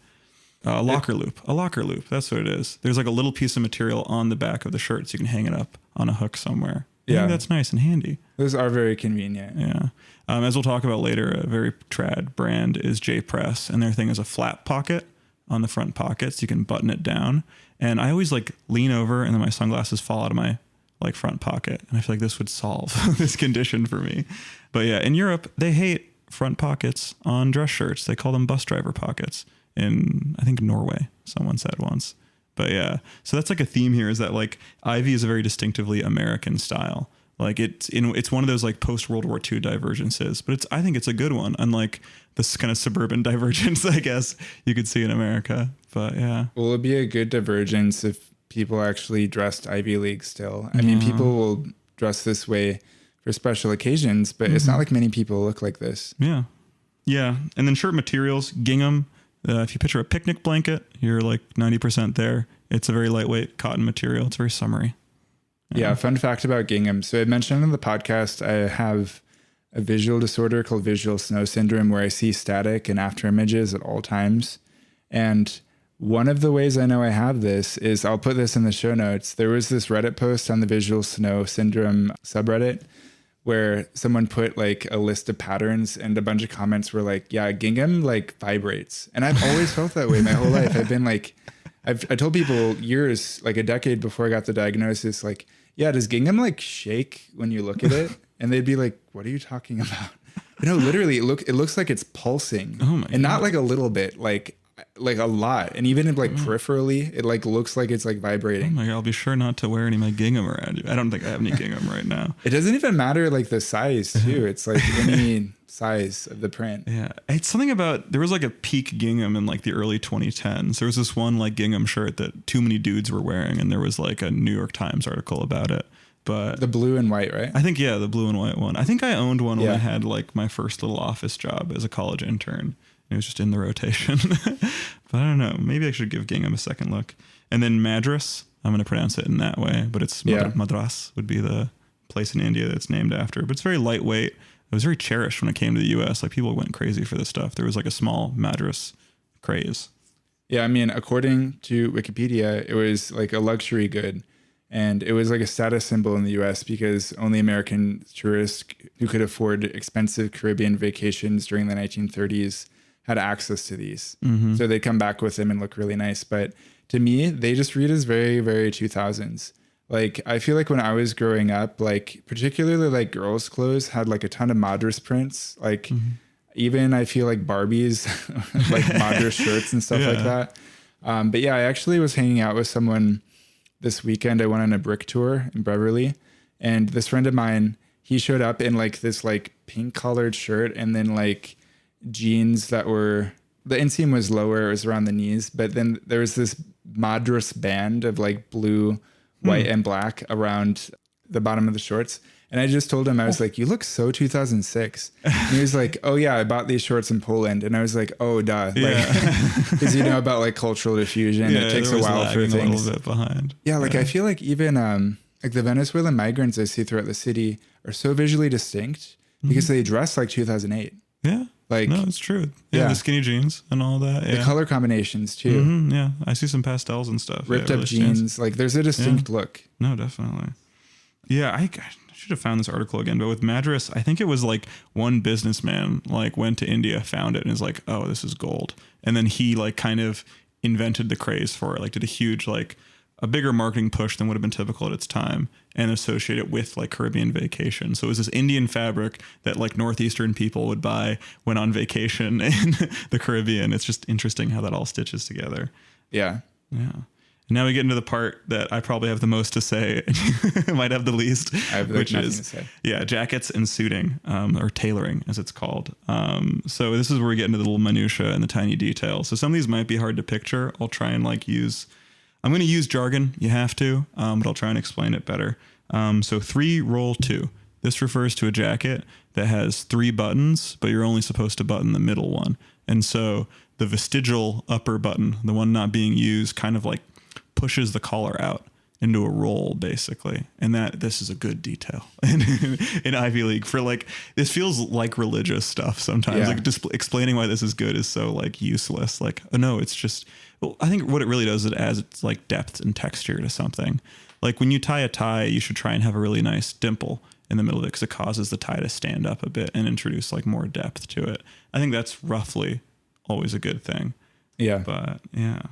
A locker loop. That's what it is. There's like a little piece of material on the back of the shirt so you can hang it up on a hook somewhere. I think that's nice and handy. Those are very convenient. Yeah. As we'll talk about later, a very trad brand is J Press, and their thing is a flap pocket on the front pocket so you can button it down. And I always like lean over and then my sunglasses fall out of my like front pocket. And I feel like this would solve this condition for me. But yeah, in Europe, they hate front pockets on dress shirts. They call them bus driver pockets. In I think Norway, someone said once. But yeah, so that's like a theme here, is that like Ivy is a very distinctively American style. Like it's one of those like post World War II divergences, but I think it's a good one, unlike this kind of suburban divergence, I guess you could see in America. But yeah, well, it'd be a good divergence if people actually dressed Ivy League still. I mean, people will dress this way for special occasions, but it's not like many people look like this. Yeah, yeah, and then shirt materials, gingham. If you picture a picnic blanket, you're like 90% there. It's a very lightweight cotton material. It's very summery. Yeah. Fun fact about gingham. So I mentioned in the podcast, I have a visual disorder called visual snow syndrome, where I see static and after images at all times. And one of the ways I know I have this is, I'll put this in the show notes. There was this Reddit post on the visual snow syndrome subreddit where someone put like a list of patterns, and a bunch of comments were like, yeah, gingham like vibrates. And I've always felt that way my whole life. I've been like, I told people years, like a decade before I got the diagnosis, like, yeah, does gingham like shake when you look at it? And they'd be like, what are you talking about? You know, literally it looks like it's pulsing. Oh my God. Not like a little bit, like a lot. And even if like peripherally, it like looks like it's like vibrating. Oh my God, I'll be sure not to wear any of my gingham around you. I don't think I have any gingham right now. It doesn't even matter like the size too. It's like any size of the print. Yeah. It's something about, there was like a peak gingham in like the early 2010s. There was this one like gingham shirt that too many dudes were wearing, and there was like a New York Times article about it. But the blue and white, right? I think, yeah, the blue and white one. I think I owned one when I had like my first little office job as a college intern. It was just in the rotation. But I don't know. Maybe I should give gingham a second look. And then Madras, I'm going to pronounce it in that way, but it's Madras would be the place in India that's named after. But it's very lightweight. It was very cherished when it came to the US. Like people went crazy for this stuff. There was like a small Madras craze. Yeah, I mean, according to Wikipedia, it was like a luxury good. And it was like a status symbol in the US because only American tourists who could afford expensive Caribbean vacations during the 1930s had access to these. Mm-hmm. So they'd come back with them and look really nice. But to me, they just read as very, very 2000s. Like, I feel like when I was growing up, like particularly like girls' clothes had like a ton of Madras prints. Like even I feel like Barbies, like Madras shirts and stuff like that. But yeah, I actually was hanging out with someone this weekend. I went on a brick tour in Beverly, and this friend of mine, he showed up in like this like pink colored shirt and then like jeans that were, the inseam was lower, it was around the knees, but then there was this Madras band of like blue, white and black around the bottom of the shorts. And I just told him, I was like, you look so 2006. And he was like, oh yeah, I bought these shorts in Poland. And I was like, oh duh. Like, cause you know about like cultural diffusion. It takes a while for things. A little bit behind. Yeah. Like I feel like even, like the Venezuelan migrants I see throughout the city are so visually distinct because they dress like 2008. Yeah. Like, no, it's true. Yeah, the skinny jeans and all that. Yeah. The color combinations too. Yeah, I see some pastels and stuff. Ripped up jeans. Like there's a distinct look. No, definitely. Yeah, I should have found this article again, but with Madras, I think it was like one businessman like went to India, found it, and is like, oh, this is gold. And then he like kind of invented the craze for it, like did a huge like a bigger marketing push than would have been typical at its time and associate it with like Caribbean vacation. So it was this Indian fabric that like Northeastern people would buy when on vacation in the Caribbean. It's just interesting how that all stitches together. Yeah. Yeah. And now we get into the part that I probably have the most to say, might have the least, which is, jackets and suiting, or tailoring as it's called. So this is where we get into the little minutia and the tiny details. So some of these might be hard to picture. I'll try and like I'm going to use jargon. You have to, but I'll try and explain it better. So 3 roll 2. This refers to a jacket that has 3 buttons, but you're only supposed to button the middle one. And so the vestigial upper button, the one not being used, kind of like pushes the collar out into a roll basically. And this is a good detail in Ivy League for like, this feels like religious stuff sometimes. Like just explaining why this is good is so like useless. Like, oh no, it's just, well, I think what it really does is it adds it's like depth and texture to something. Like when you tie a tie, you should try and have a really nice dimple in the middle of it because it causes the tie to stand up a bit and introduce like more depth to it. I think that's roughly always a good thing. Yeah. But yeah.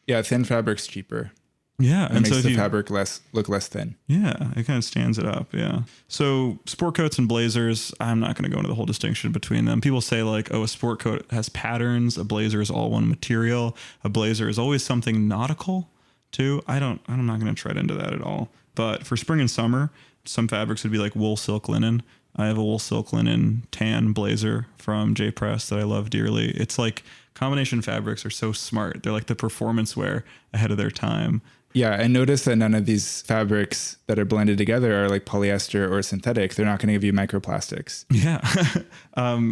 Yeah, thin fabric's cheaper. Yeah, and makes the fabric look less thin. Yeah, it kind of stands it up. Yeah. So sport coats and blazers, I'm not going to go into the whole distinction between them. People say like, oh, a sport coat has patterns, a blazer is all one material, a blazer is always something nautical too. I'm not going to tread into that at all. But for spring and summer, some fabrics would be like wool, silk, linen. I have a wool, silk, linen tan blazer from J Press that I love dearly. It's like combination fabrics are so smart. They're like the performance wear ahead of their time. Yeah, and notice that none of these fabrics that are blended together are like polyester or synthetic. They're not going to give you microplastics. Yeah.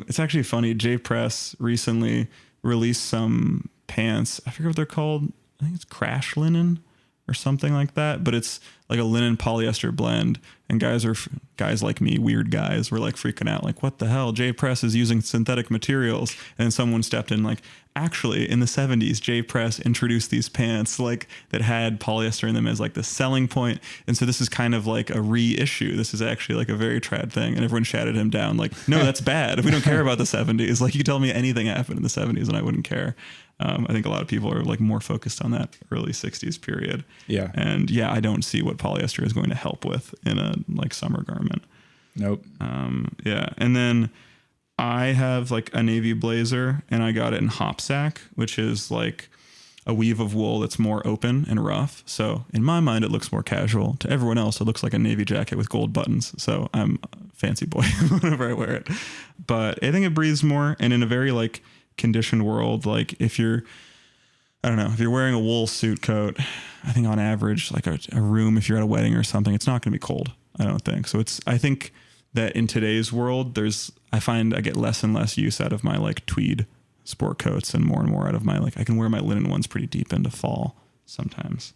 It's actually funny. J Press recently released some pants. I forget what they're called. I think it's crash linen or something like that, but it's like a linen polyester blend. And guys like me, weird guys, were like freaking out, like, what the hell? J Press is using synthetic materials. And then someone stepped in like, actually in the 70s, J Press introduced these pants like that had polyester in them as like the selling point. And so this is kind of like a reissue. This is actually like a very trad thing. And everyone shouted him down like, no, that's bad. We don't care about the 70s. Like you tell me anything happened in the 70s and I wouldn't care. I think a lot of people are like more focused on that early 60s period. Yeah. And yeah, I don't see what polyester is going to help with in a like summer garment. Nope. Yeah. And then I have like a navy blazer and I got it in hopsack, which is like a weave of wool that's more open and rough. So in my mind, it looks more casual. To everyone else, it looks like a navy jacket with gold buttons. So I'm a fancy boy whenever I wear it. But I think it breathes more. And in a very like conditioned world, like if you're wearing a wool suit coat, I think on average, like a room, if you're at a wedding or something, it's not going to be cold. I don't think. So I think that in today's world, I find I get less and less use out of my like tweed sport coats and more out of my, like, I can wear my linen ones pretty deep into fall sometimes.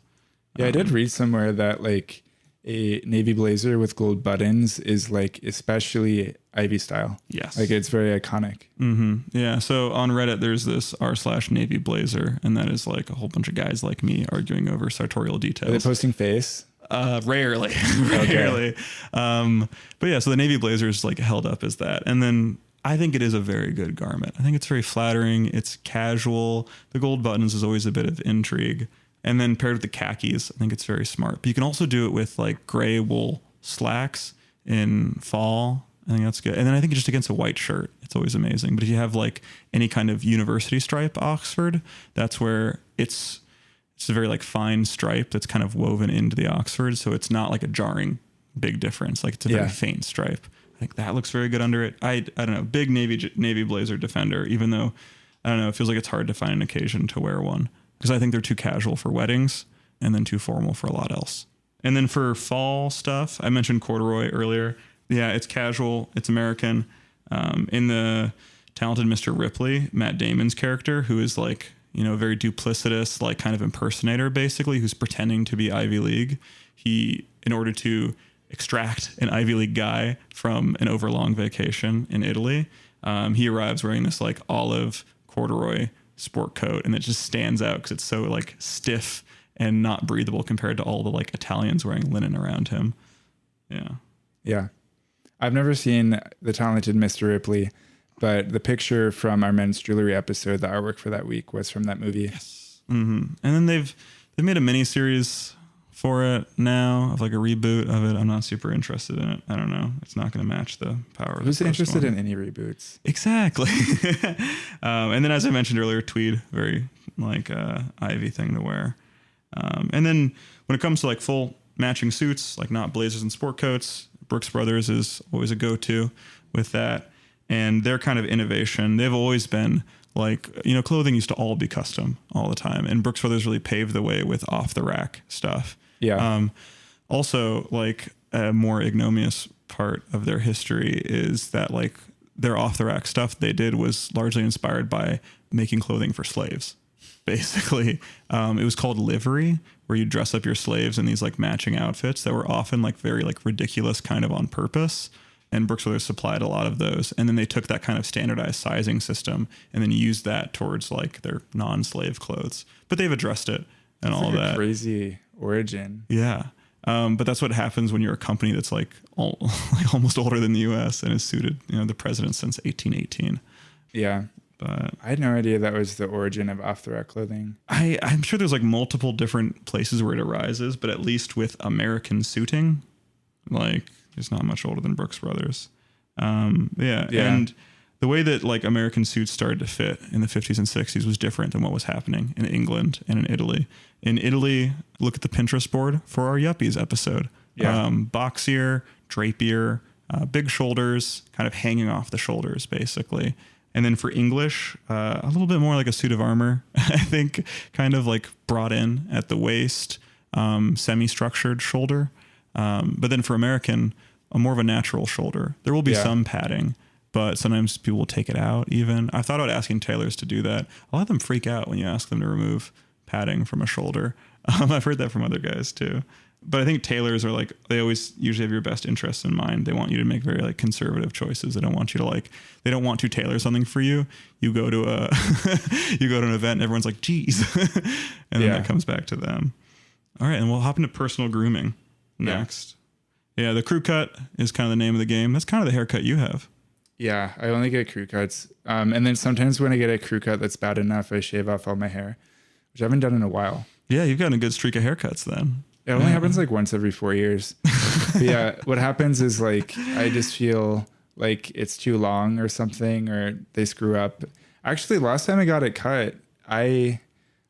Yeah. I did read somewhere that like a navy blazer with gold buttons is like, especially Ivy style. Yes. Like it's very iconic. Mm-hmm. Yeah. So on Reddit, there's this r/navy blazer, and that is like a whole bunch of guys like me arguing over sartorial details. Are they posting face? Rarely. Rarely. But yeah, so the navy blazer is like held up as that. And then I think it is a very good garment. I think it's very flattering. It's casual. The gold buttons is always a bit of intrigue. And then paired with the khakis, I think it's very smart. But you can also do it with like gray wool slacks in fall. I think that's good. And then I think just against a white shirt, it's always amazing. But if you have like any kind of university stripe Oxford, that's where it's a very like fine stripe that's kind of woven into the Oxford. So it's not like a jarring big difference. Like it's a very faint stripe. I think that looks very good under it. I don't know, big navy blazer defender, even though I don't know, it feels like it's hard to find an occasion to wear one because I think they're too casual for weddings and then too formal for a lot else. And then for fall stuff, I mentioned corduroy earlier. Yeah, it's casual. It's American. In the Talented Mr. Ripley, Matt Damon's character, who is like, you know, very duplicitous, like kind of impersonator, basically, who's pretending to be Ivy League. He, in order to extract an Ivy League guy from an overlong vacation in Italy, he arrives wearing this like olive corduroy sport coat, and it just stands out because it's so like stiff and not breathable compared to all the like Italians wearing linen around him. Yeah. I've never seen The Talented Mr. Ripley, but the picture from our men's jewelry episode, the artwork for that week was from that movie. Yes. Mm-hmm. And then they've made a mini series for it now of like a reboot of it. I'm not super interested in it. I don't know. It's not going to match the power. Who's interested in any reboots? Exactly. And then, as I mentioned earlier, tweed, very like Ivy thing to wear. And then when it comes to like full matching suits, like not blazers and sport coats, Brooks Brothers is always a go-to with that. And their kind of innovation, they've always been like, you know, clothing used to all be custom all the time. And Brooks Brothers really paved the way with off the rack stuff. Yeah. Also, like a more ignominious part of their history is that like their off the rack stuff they did was largely inspired by making clothing for slaves. Basically, it was called livery, where you dress up your slaves in these like matching outfits that were often like very like ridiculous kind of on purpose. And Brooks Brothers supplied a lot of those. And then they took that kind of standardized sizing system and then used that towards like their non-slave clothes. But they've addressed it and all like that. Crazy origin. Yeah. But that's what happens when you're a company that's like almost older than the U.S. and has suited, you know, the president since 1818. Yeah. But I had no idea that was the origin of off the rack clothing. I'm sure there's like multiple different places where it arises, but at least with American suiting, like it's not much older than Brooks Brothers. Yeah. And the way that like American suits started to fit in the 50s and 60s was different than what was happening in England and in Italy. In Italy, look at the Pinterest board for our Yuppies episode. Yeah. Boxier, drapier, big shoulders, kind of hanging off the shoulders, basically. And then for English, a little bit more like a suit of armor, I think, kind of like brought in at the waist, semi-structured shoulder. But then for American, more of a natural shoulder. There will be some padding, but sometimes people will take it out even. I thought about asking tailors to do that. I'll let them freak out when you ask them to remove padding from a shoulder. I've heard that from other guys too. But I think tailors are like, they always usually have your best interests in mind. They want you to make very like conservative choices. They don't want you to like, they don't want to tailor something for you. You go to you go to an event and everyone's like, geez. And then that comes back to them. All right. And we'll hop into personal grooming next. Yeah. The crew cut is kind of the name of the game. That's kind of the haircut you have. Yeah. I only get crew cuts. And then sometimes when I get a crew cut that's bad enough, I shave off all my hair, which I haven't done in a while. Yeah. You've gotten a good streak of haircuts then. It only happens like once every 4 years. But yeah, what happens is like I just feel like it's too long or something, or they screw up. Actually, last time I got it cut, I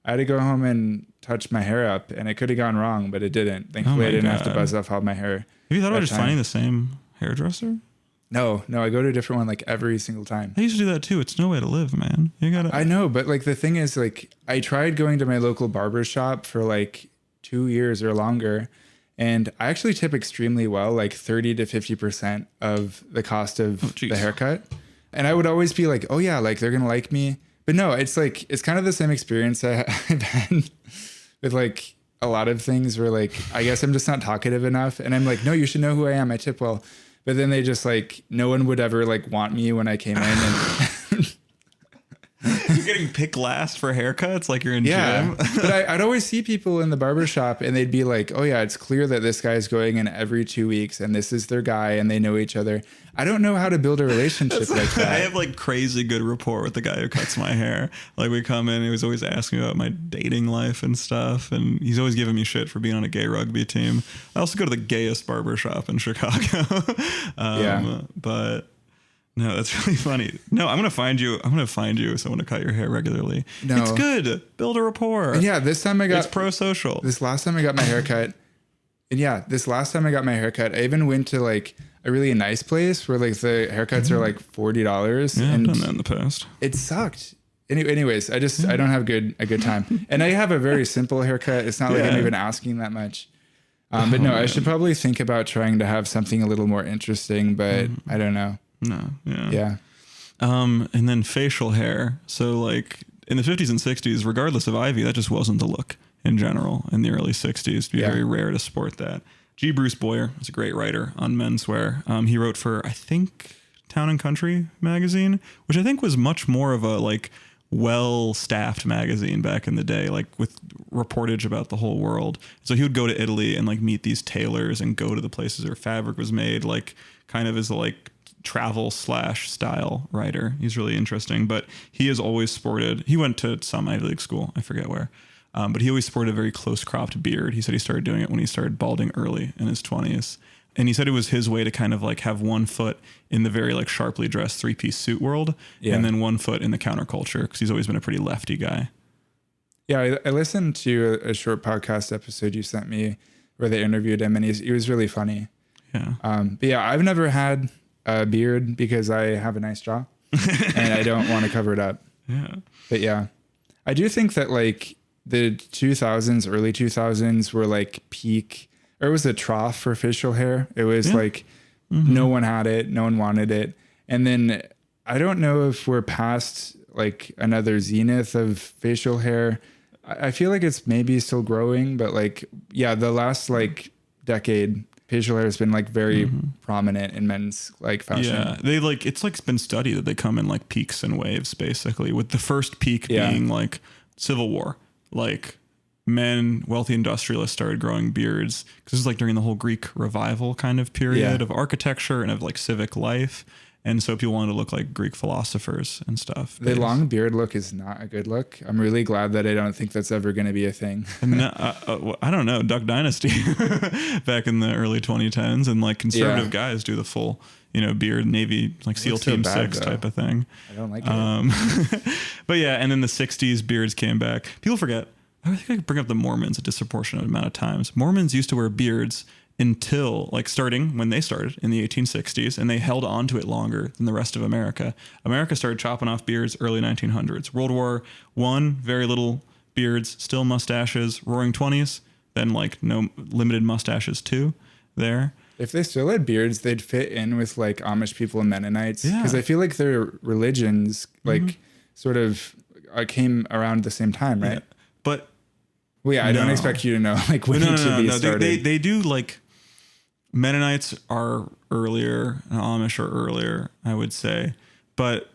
had to go home and touch my hair up, and it could have gone wrong, but it didn't. Thankfully, I didn't have to buzz off all my hair. Have you thought about just finding the same hairdresser? No, I go to a different one like every single time. I used to do that too. It's no way to live, man. You gotta. I know, but like the thing is, like I tried going to my local barber shop for like 2 years or longer, and I actually tip extremely well, like 30 to 50% of the cost of the haircut. And I would always be like, oh yeah, like they're gonna like me. But no, it's like it's kind of the same experience I've had with like a lot of things where like I guess I'm just not talkative enough, and I'm like, no, you should know who I am. I tip well. But then they just like no one would ever like want me when I came in, and You're getting picked last for haircuts like you're in gym. But I'd always see people in the barbershop and they'd be like, oh yeah, it's clear that this guy's going in every 2 weeks and this is their guy and they know each other. I don't know how to build a relationship like that. I have like crazy good rapport with the guy who cuts my hair. Like we come in, he was always asking about my dating life and stuff. And he's always giving me shit for being on a gay rugby team. I also go to the gayest barbershop in Chicago. But no, that's really funny. No, I'm going to find you someone to cut your hair regularly. No. It's good. Build a rapport. Yeah. It's pro-social. This last time I got my haircut. I even went to like a really nice place where like the haircuts are like $40. Yeah, and I've done that in the past. It sucked. Anyways, I don't have a good time. And I have a very simple haircut. It's not like I'm even asking that much. But no, I should probably think about trying to have something a little more interesting, but I don't know. No. Yeah. Yeah. And then facial hair. So like in the 50s and 60s, regardless of Ivy, that just wasn't the look in general. In the early 60s, it'd be very rare to sport that. G. Bruce Boyer is a great writer on menswear. He wrote for, I think, Town and Country magazine, which I think was much more of a like well-staffed magazine back in the day, like with reportage about the whole world. So he would go to Italy and like meet these tailors and go to the places where fabric was made, like kind of as a like travel / style writer. He's really interesting, but he has always sported, he went to some Ivy League school, I forget where. But he always sported a very close cropped beard. He said he started doing it when he started balding early in his 20s. And he said it was his way to kind of like have one foot in the very like sharply dressed 3-piece suit world and then one foot in the counterculture, because he's always been a pretty lefty guy. Yeah, I listened to a short podcast episode you sent me where they interviewed him and he was really funny. Yeah. But yeah, I've never had a beard because I have a nice jaw and I don't want to cover it up. Yeah. But yeah, I do think that like the 2000s, early 2000s were like peak, or it was a trough for facial hair. It was like no one had it, no one wanted it. And then I don't know if we're past like another zenith of facial hair. I feel like it's maybe still growing, but like, yeah, the last like decade, facial hair has been like very prominent in men's like fashion. Yeah, they like, it's like been studied that they come in like peaks and waves, basically, with the first peak being like Civil War. Like wealthy industrialists started growing beards because this is like during the whole Greek revival kind of period of architecture and of like civic life. And so people wanted to look like Greek philosophers and stuff. The long beard look is not a good look. I'm really glad that I don't think that's ever going to be a thing. No, I don't know. Duck Dynasty back in the early 2010s, and like conservative guys do the full, beard, Navy, like SEAL Team 6 type of thing. I don't like it. But yeah, and then the 60s beards came back. People forget. I think I could bring up the Mormons a disproportionate amount of times. Mormons used to wear beards until like starting when they started in the 1860s, and they held on to it longer than the rest of America. America started chopping off beards early 1900s. World War I, very little beards, still mustaches. Roaring 20s, then like no limited mustaches too there. If they still had beards, they'd fit in with like Amish people and Mennonites, because I feel like their religions like sort of came around the same time, right? Yeah. But I don't expect you to know like when each of these started. They do like Mennonites are earlier, and Amish are earlier, I would say. But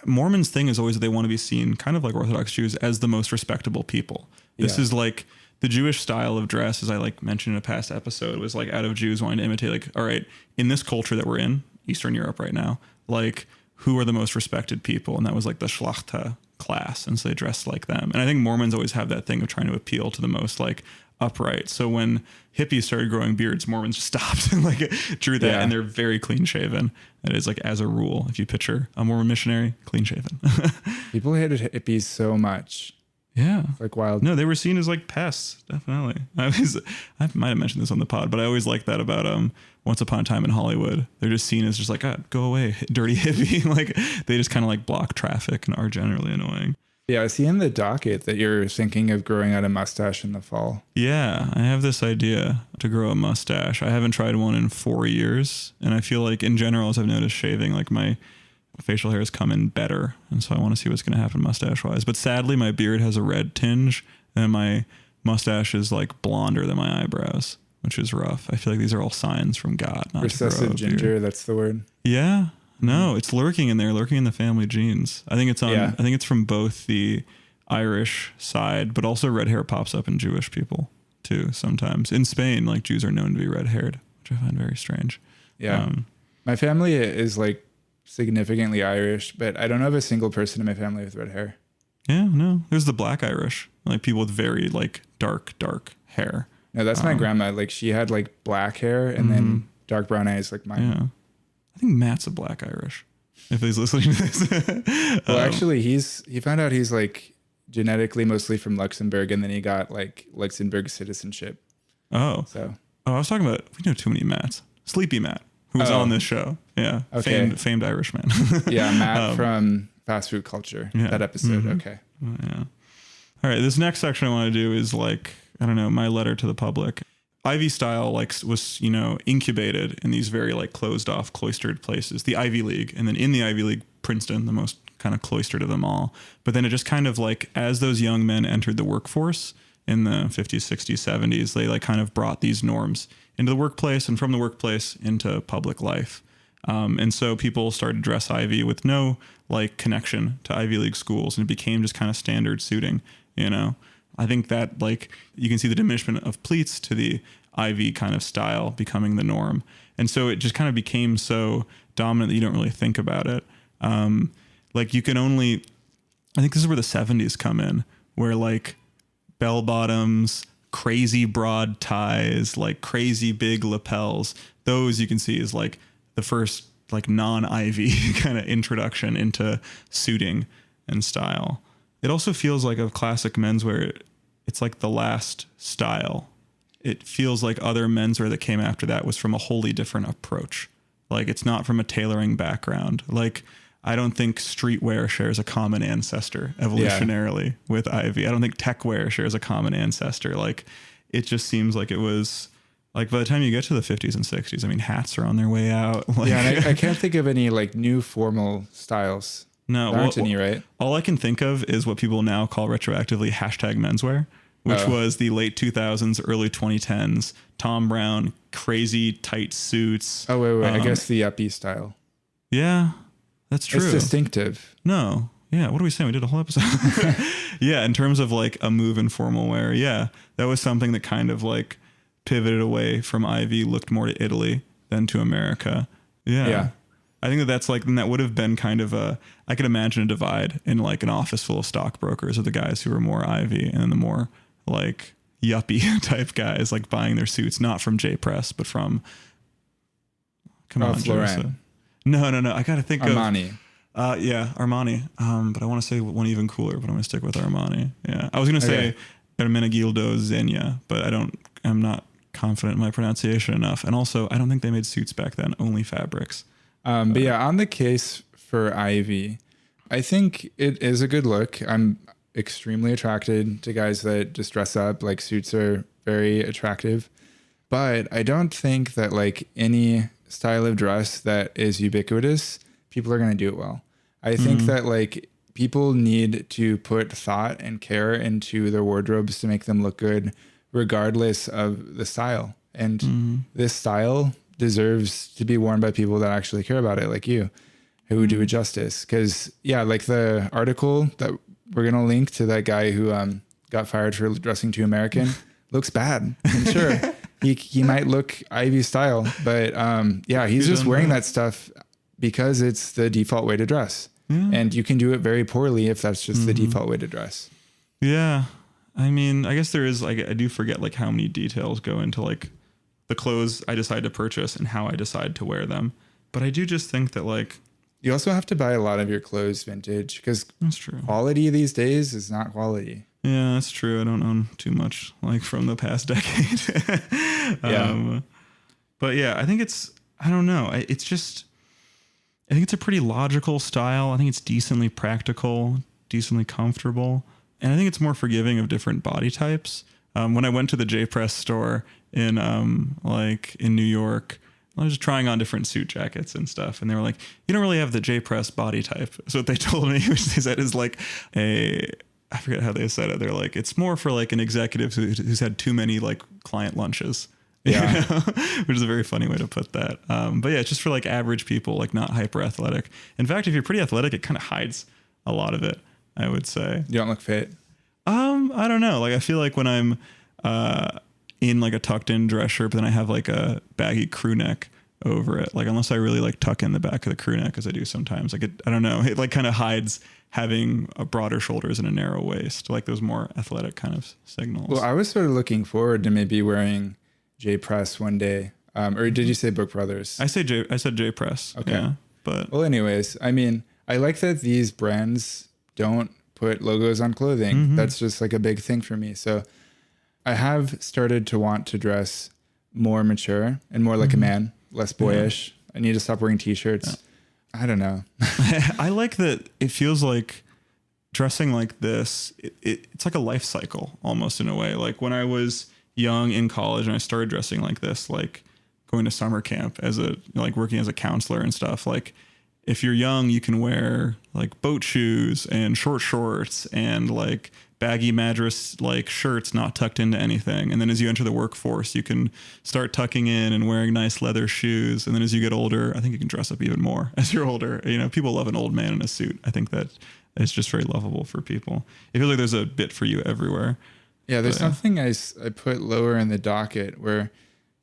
Mormons' thing is always that they want to be seen, kind of like Orthodox Jews, as the most respectable people. This is like the Jewish style of dress, as I like mentioned in a past episode, was like out of Jews wanting to imitate, like, all right, in this culture that we're in, Eastern Europe right now, like who are the most respected people? And that was like the Shlachta class. And so they dressed like them. And I think Mormons always have that thing of trying to appeal to the most like upright. So when hippies started growing beards, Mormons stopped and like drew that, and they're very clean shaven. That is like as a rule, if you picture a Mormon missionary, clean shaven. People hated hippies so much. Yeah. Like wild. No, they were seen as like pests. Definitely. I might have mentioned this on the pod, but I always like that about Once Upon a Time in Hollywood. They're just seen as just like, go away, dirty hippie. Like they just kind of like block traffic and are generally annoying. Yeah, I see in the docket that you're thinking of growing out a mustache in the fall. Yeah, I have this idea to grow a mustache. I haven't tried one in 4 years. And I feel like in general, as I've noticed shaving, like my facial hair has come in better. And so I want to see what's going to happen mustache wise. But sadly, my beard has a red tinge and my mustache is like blonder than my eyebrows, which is rough. I feel like these are all signs from God. Not recessive ginger, that's the word. Yeah. No, it's lurking in there, lurking in the family genes. I think it's on. I think it's from both the Irish side, but also red hair pops up in Jewish people too. Sometimes in Spain, like Jews are known to be red haired, which I find very strange. Yeah, my family is like significantly Irish, but I don't have a single person in my family with red hair. Yeah, no, there's the black Irish, like people with very like dark hair. No, that's my grandma. Like she had like black hair and then dark brown eyes like mine. Yeah. I think Matt's a black Irish, if he's listening to this. Well, actually, he found out he's like genetically mostly from Luxembourg, and then he got like Luxembourg citizenship. Oh. I was talking about, we know too many Matts. Sleepy Matt, who was on this show. Yeah. Okay. Famed Irishman. Yeah, Matt from Fast Food Culture. Yeah. That episode. Okay. Yeah. All right. This next section I want to do is like, I don't know, my letter to the public. Ivy style like was, incubated in these very like closed off, cloistered places, the Ivy League. And then in the Ivy League, Princeton, the most kind of cloistered of them all. But then it just kind of like, as those young men entered the workforce in the 50s, 60s, 70s, they like kind of brought these norms into the workplace and from the workplace into public life. And so people started to dress Ivy with no like connection to Ivy League schools, and it became just kind of standard suiting, I think that like you can see the diminishment of pleats to the Ivy kind of style becoming the norm. And so it just kind of became so dominant that you don't really think about it. Like you can only, I think this is where the 70s come in, where like bell bottoms, crazy broad ties, like crazy big lapels, those you can see is like the first like non-Ivy kind of introduction into suiting and style. It also feels like a classic menswear. It's like the last style. It feels like other menswear that came after that was from a wholly different approach. Like it's not from a tailoring background. Like I don't think streetwear shares a common ancestor evolutionarily with Ivy. I don't think techwear shares a common ancestor. Like it just seems like it was like by the time you get to the 50s and 60s, I mean, hats are on their way out. Like, and I can't think of any like new formal styles. No, there aren't any, right? All I can think of is what people now call retroactively #menswear, which was the late 2000s, early 2010s, Tom Brown, crazy tight suits. Oh, wait. I guess the yuppie style. Yeah, that's true. It's distinctive. No. Yeah. What are we saying? We did a whole episode. Yeah. In terms of like a move in formal wear. Yeah. That was something that kind of like pivoted away from Ivy, looked more to Italy than to America. Yeah. I think that's like, and that would have been kind of I could imagine a divide in like an office full of stockbrokers of the guys who were more Ivy and then the more like yuppie type guys like buying their suits, not from J Press, but from, Florent. No. I got to think Armani. Armani. But I want to say one even cooler, but I'm going to stick with Armani. Yeah. I was going to say Ermenegildo Zegna, but I'm not confident in my pronunciation enough. And also I don't think they made suits back then, only fabrics. But yeah, on the case for Ivy, I think it is a good look. I'm extremely attracted to guys that just dress up. Like suits are very attractive, but I don't think that like any style of dress that is ubiquitous, people are going to do it well. I think that like people need to put thought and care into their wardrobes to make them look good, regardless of the style. And this style deserves to be worn by people that actually care about it, like you, who do it justice. Because like the article that we're gonna link to, that guy who got fired for dressing too American, looks bad. And sure, he might look Ivy style, but he's just wearing that stuff because it's the default way to dress, and you can do it very poorly if that's just the default way to dress. Yeah, I mean, I guess there is like, I do forget like how many details go into like the clothes I decide to purchase and how I decide to wear them. But I do just think that like, you also have to buy a lot of your clothes vintage, because that's true. Quality these days is not quality. Yeah, that's true. I don't own too much like from the past decade. But yeah, I think I don't know. I think it's a pretty logical style. I think it's decently practical, decently comfortable. And I think it's more forgiving of different body types. When I went to the J Press store in New York, I was just trying on different suit jackets and stuff. And they were like, you don't really have the J Press body type. So what they told me, which they said is like I forget how they said it. They're like, it's more for like an executive who's had too many like client lunches. Yeah. Which is a very funny way to put that. But yeah, it's just for like average people, like not hyper athletic. In fact, if you're pretty athletic, it kind of hides a lot of it, I would say. You don't look fit. I don't know. Like I feel like when I'm in like a tucked in dress shirt, but then I have like a baggy crew neck over it. Like unless I really like tuck in the back of the crew neck, as I do sometimes, like I don't know. It like kind of hides having a broader shoulders and a narrow waist, like those more athletic kind of signals. Well, I was sort of looking forward to maybe wearing J Press one day. Or did you say Book Brothers? I said J Press. Okay. Yeah, but well, anyways, I mean, I like that these brands don't put logos on clothing. Mm-hmm. That's just like a big thing for me. So I have started to want to dress more mature and more like a man, less boyish. Yeah. I need to stop wearing t-shirts. Yeah. I don't know. I like that it feels like dressing like this, it's like a life cycle almost in a way. Like when I was young in college and I started dressing like this, like going to summer camp like working as a counselor and stuff, like if you're young, you can wear like boat shoes and short shorts and like baggy Madras like shirts not tucked into anything. And then as you enter the workforce, you can start tucking in and wearing nice leather shoes. And then as you get older, I think you can dress up even more as you're older. You know, people love an old man in a suit. I think that it's just very lovable for people. It feels like there's a bit for you everywhere. Yeah, there's something I put lower in the docket where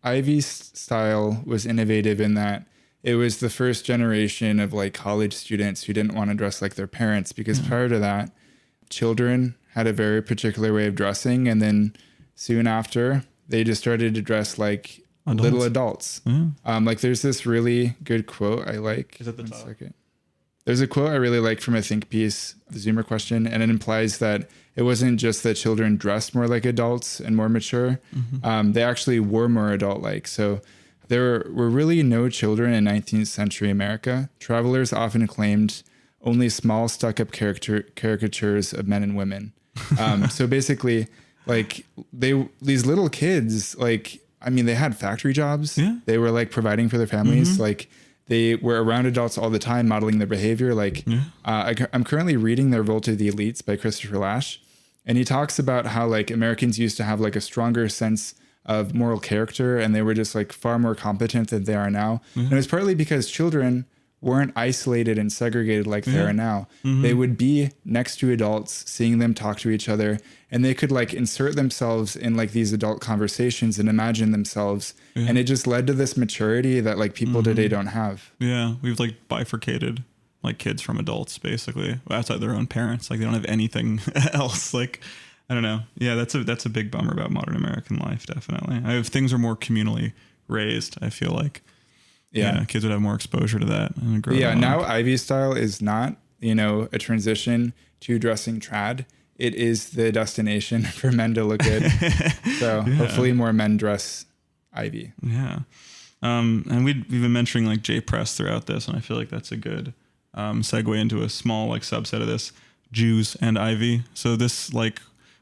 Ivy's style was innovative in that it was the first generation of like college students who didn't want to dress like their parents, because prior to that, children had a very particular way of dressing. And then soon after, they just started to dress like little adults. Like there's this really good quote I like. Is it the top? Second. There's a quote I really like from a think piece, the Zoomer question, and it implies that it wasn't just that children dressed more like adults and more mature. They actually were more adult-like. So there were really no children in 19th century America. Travelers often claimed only small stuck-up caricatures of men and women. So basically, like these little kids, like, I mean, they had factory jobs. Yeah. They were like providing for their families. Like they were around adults all the time, modeling their behavior. Like I'm currently reading The Revolt of the Elites by Christopher Lasch. And he talks about how like Americans used to have like a stronger sense of moral character, and they were just like far more competent than they are now. And it was partly because children weren't isolated and segregated like they are now. They would be next to adults, seeing them talk to each other, and they could like insert themselves in like these adult conversations and imagine themselves. And it just led to this maturity that like people today don't have. Yeah. We've like bifurcated like kids from adults basically outside their own parents. Like they don't have anything else. Like, I don't know. Yeah. That's a big bummer about modern American life. Definitely. Things are more communally raised, I feel like. Yeah, kids would have more exposure to that. And now Ivy's style is not, a transition to dressing trad. It is the destination for men to look good. So hopefully more men dress Ivy. Yeah. And we've been mentioning like J Press throughout this, and I feel like that's a good segue into a small like subset of this, Jews and Ivy. So this like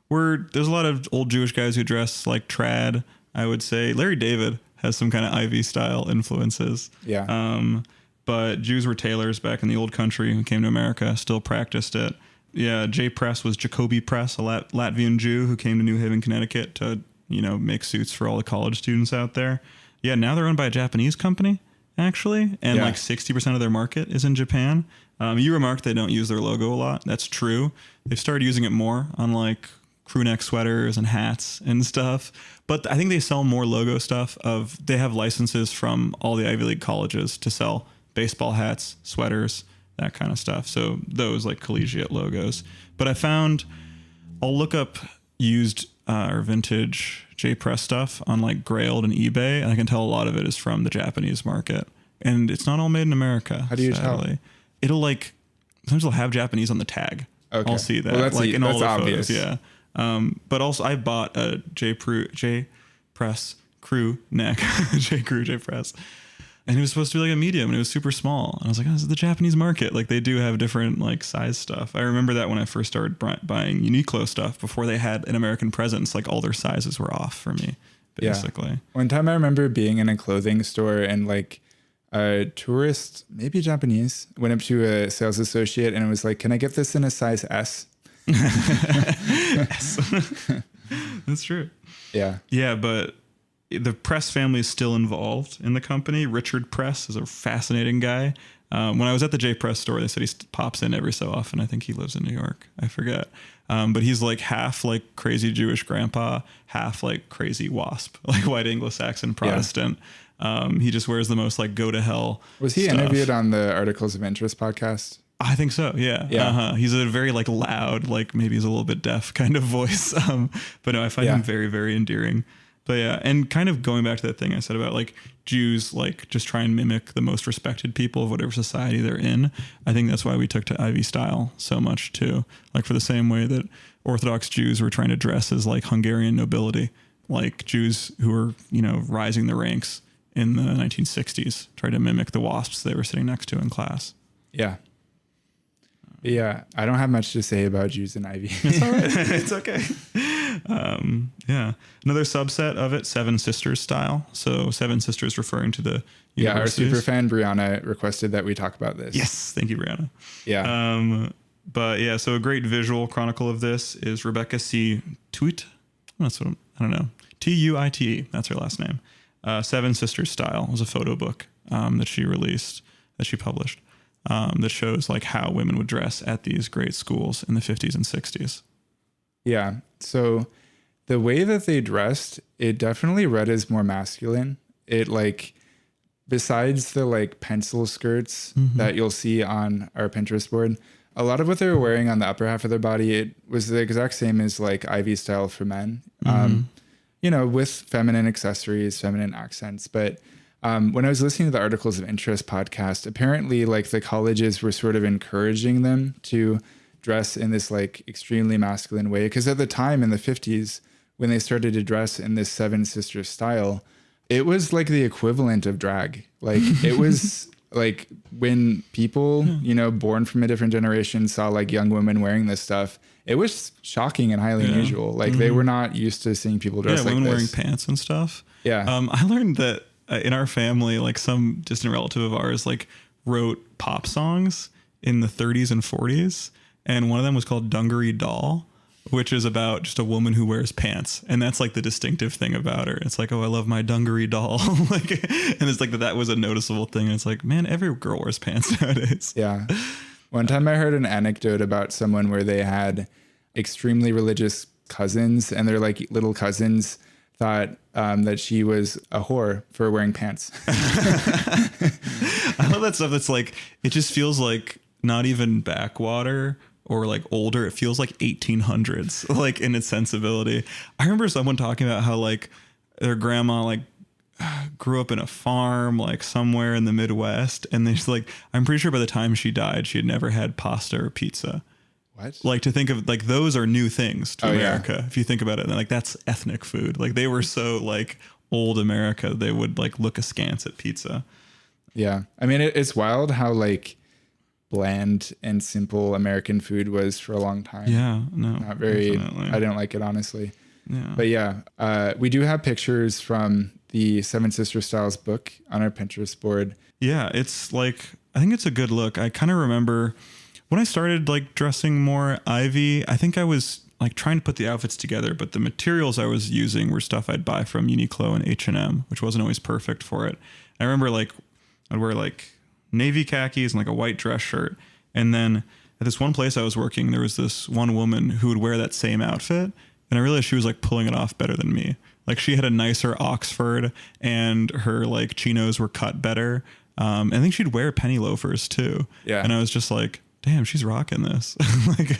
there's a lot of old Jewish guys who dress like trad, I would say. Larry David has some kind of Ivy style influences. Yeah. But Jews were tailors back in the old country who came to America, still practiced it. Yeah. J Press was Jacoby Press, a Latvian Jew who came to New Haven, Connecticut to, make suits for all the college students out there. Yeah. Now they're owned by a Japanese company actually. And like 60% of their market is in Japan. You remarked they don't use their logo a lot. That's true. They've started using it more on like crew neck sweaters and hats and stuff. But I think they sell more logo stuff they have licenses from all the Ivy League colleges to sell baseball hats, sweaters, that kind of stuff. So those like collegiate logos. But I'll look up used or vintage J Press stuff on like Grailed and eBay, and I can tell a lot of it is from the Japanese market. And it's not all made in America. How do you tell? It'll like, sometimes they'll have Japanese on the tag. Okay. I'll see that. Well, that's in all the obvious. Photos. Yeah. But also I bought a J Press crew neck, J Press, and it was supposed to be like a medium, and it was super small. And I was like, this is the Japanese market. Like they do have different like size stuff. I remember that when I first started buying Uniqlo stuff before they had an American presence, like all their sizes were off for me, basically. Yeah. One time I remember being in a clothing store and like a tourist, maybe Japanese, went up to a sales associate and it was like, can I get this in a size S? Yes. That's true. Yeah. Yeah, but the Press family is still involved in the company. Richard Press is a fascinating guy. When I was at the J Press store, they said he pops in every so often. I think he lives in New York. I forget. But he's like half like crazy Jewish grandpa, half like crazy WASP, like white Anglo-Saxon Protestant. He just wears the most like go to hell. Was he stuff. interviewed on the Articles of Interest podcast? I think so. Yeah. Yeah. He's a very like loud, like maybe he's a little bit deaf kind of voice. But no, I find him very, very endearing. But yeah, and kind of going back to that thing I said about like Jews, like just try and mimic the most respected people of whatever society they're in. I think that's why we took to Ivy style so much too. Like for the same way that Orthodox Jews were trying to dress as like Hungarian nobility, like Jews who were, you know, rising the ranks in the 1960s, tried to mimic the WASPs they were sitting next to in class. Yeah. Yeah, I don't have much to say about Jews in Ivy. It's all right. It's okay. Yeah. Another subset of it, Seven Sisters style. So Seven Sisters referring to the universities. Our super fan Brianna requested that we talk about this. Yes. Thank you, Brianna. Yeah. But yeah, so a great visual chronicle of this is Rebecca C. Tuite. That's what I don't know. Tuite. That's her last name. Seven Sisters style was a photo book that she released, that she published. That shows like how women would dress at these great schools in the 50s and 60s. Yeah. So the way that they dressed, it definitely read as more masculine. It like, besides the like pencil skirts that you'll see on our Pinterest board, a lot of what they were wearing on the upper half of their body, it was the exact same as like Ivy style for men, you know, with feminine accessories, feminine accents. But when I was listening to the Articles of Interest podcast, apparently like the colleges were sort of encouraging them to dress in this like extremely masculine way. Because at the time in the 50s, when they started to dress in this Seven Sisters style, it was like the equivalent of drag. Like it was like when people, you know, born from a different generation saw like young women wearing this stuff, it was shocking and highly unusual. Like they were not used to seeing people dress like women this. wearing pants and stuff. Yeah. I learned that in our family, like some distant relative of ours, like wrote pop songs in the 30s and 40s. And one of them was called Dungaree Doll, which is about just a woman who wears pants. And that's like the distinctive thing about her. It's like, oh, I love my dungaree doll. Like, and it's like that was a noticeable thing. And it's like, man, every girl wears pants nowadays. Yeah. One time I heard an anecdote about someone where they had extremely religious cousins, and their like little cousins thought that she was a whore for wearing pants. I love that stuff. That's like, it just feels like not even backwater or like older. It feels like 1800s, like in its sensibility. I remember someone talking about how like their grandma like grew up in a farm like somewhere in the Midwest, and they're like, I'm pretty sure by the time she died, she had never had pasta or pizza. What? Like to think of like those are new things to America. Yeah. If you think about it, like that's ethnic food. Like they were so like old America, they would like look askance at pizza. Yeah. I mean, it's wild how like bland and simple American food was for a long time. Yeah. No, not very, definitely. I didn't like it, honestly. Yeah. But yeah, we do have pictures from the Seven Sisters Styles book on our Pinterest board. Yeah. It's like, I think it's a good look. I kind of remember when I started like dressing more Ivy, I think I was like trying to put the outfits together, but the materials I was using were stuff I'd buy from Uniqlo and H&M, which wasn't always perfect for it. I remember like I'd wear like navy khakis and like a white dress shirt. And then at this one place I was working, there was this one woman who would wear that same outfit. And I realized she was like pulling it off better than me. Like she had a nicer Oxford and her like chinos were cut better. I think she'd wear penny loafers too. Yeah. And I was just like, damn, she's rocking this. Like,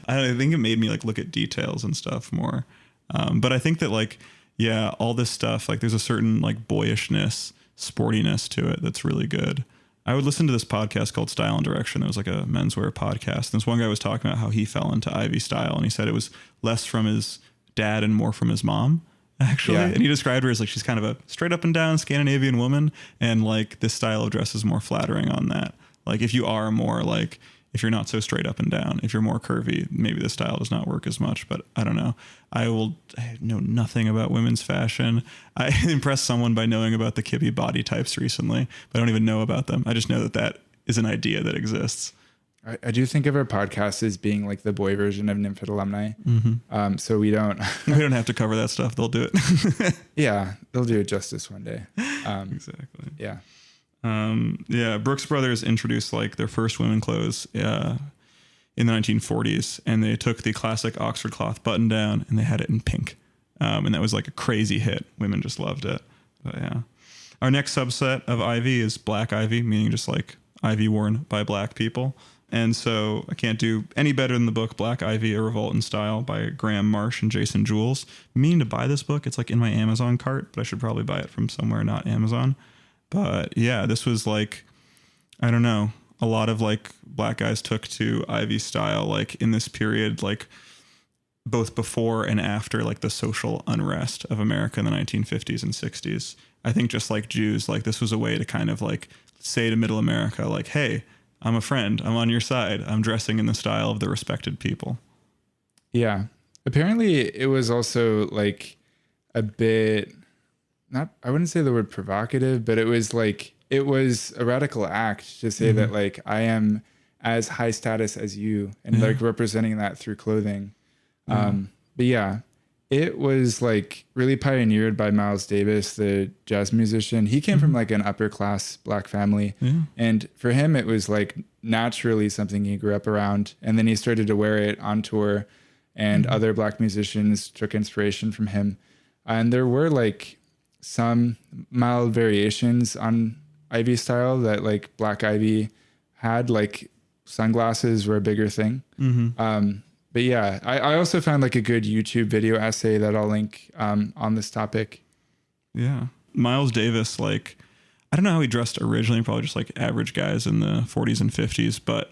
I think it made me like look at details and stuff more. But I think that like, yeah, all this stuff, like there's a certain like boyishness, sportiness to it that's really good. I would listen to this podcast called Style and Direction. It was like a menswear podcast. And this one guy was talking about how he fell into Ivy style. And he said it was less from his dad and more from his mom, actually. Yeah. And he described her as like, she's kind of a straight up and down Scandinavian woman. And like this style of dress is more flattering on that. Like if you are more like, if you're not so straight up and down, if you're more curvy, maybe the style does not work as much, but I don't know. I know nothing about women's fashion. I impressed someone by knowing about the Kibbe body types recently, but I don't even know about them. I just know that is an idea that exists. I do think of our podcast as being like the boy version of Nymphet Alumni. Mm-hmm. So we don't have to cover that stuff. They'll do it. Yeah, they'll do it justice one day. Exactly. Yeah. Brooks Brothers introduced like their first women clothes in the 1940s, and they took the classic Oxford cloth button down and they had it in pink. And that was like a crazy hit. Women just loved it. But yeah. Our next subset of ivy is black ivy, meaning just like ivy worn by black people. And so I can't do any better than the book Black Ivy, A Revolt in Style by Graham Marsh and Jason Jules. I'm meaning to buy this book. It's like in my Amazon cart, but I should probably buy it from somewhere not Amazon. But yeah, this was like, I don't know, a lot of like black guys took to ivy style like in this period, like both before and after like the social unrest of America in the 1950s and 60s. I think just like Jews, like this was a way to kind of like say to middle America, like, hey, I'm a friend. I'm on your side. I'm dressing in the style of the respected people. Yeah. Apparently it was also like a bit, I wouldn't say the word provocative, but it was a radical act to say that like, I am as high status as you, and like representing that through clothing. But yeah, it was like really pioneered by Miles Davis, the jazz musician. He came from like an upper class black family. And for him, it was like naturally something he grew up around. And then he started to wear it on tour, and other black musicians took inspiration from him. And there were like some mild variations on ivy style that like black ivy had, like sunglasses were a bigger thing. But yeah, I also found like a good YouTube video essay that I'll link on this topic. Yeah. Miles Davis, like, I don't know how he dressed originally, probably just like average guys in the 40s and 50s, but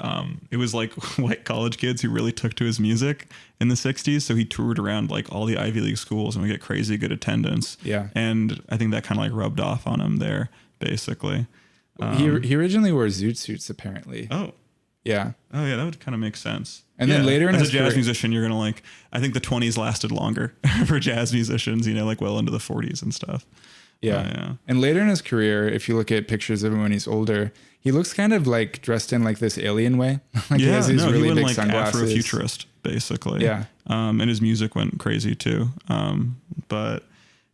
it was like white college kids who really took to his music in the 60s. So he toured around like all the Ivy League schools and would get crazy good attendance. Yeah. And I think that kind of like rubbed off on him there, basically. He originally wore zoot suits, apparently. Oh. Yeah. Oh, yeah, that would kind of make sense. And then later in as his a jazz musician, you're going to like, I think the 20s lasted longer for jazz musicians, you know, like well into the 40s and stuff. Yeah. And later in his career, if you look at pictures of him when he's older, he looks kind of like dressed in like this alien way. Like he has these really big like sunglasses. Afrofuturist, basically. Yeah. And his music went crazy too. But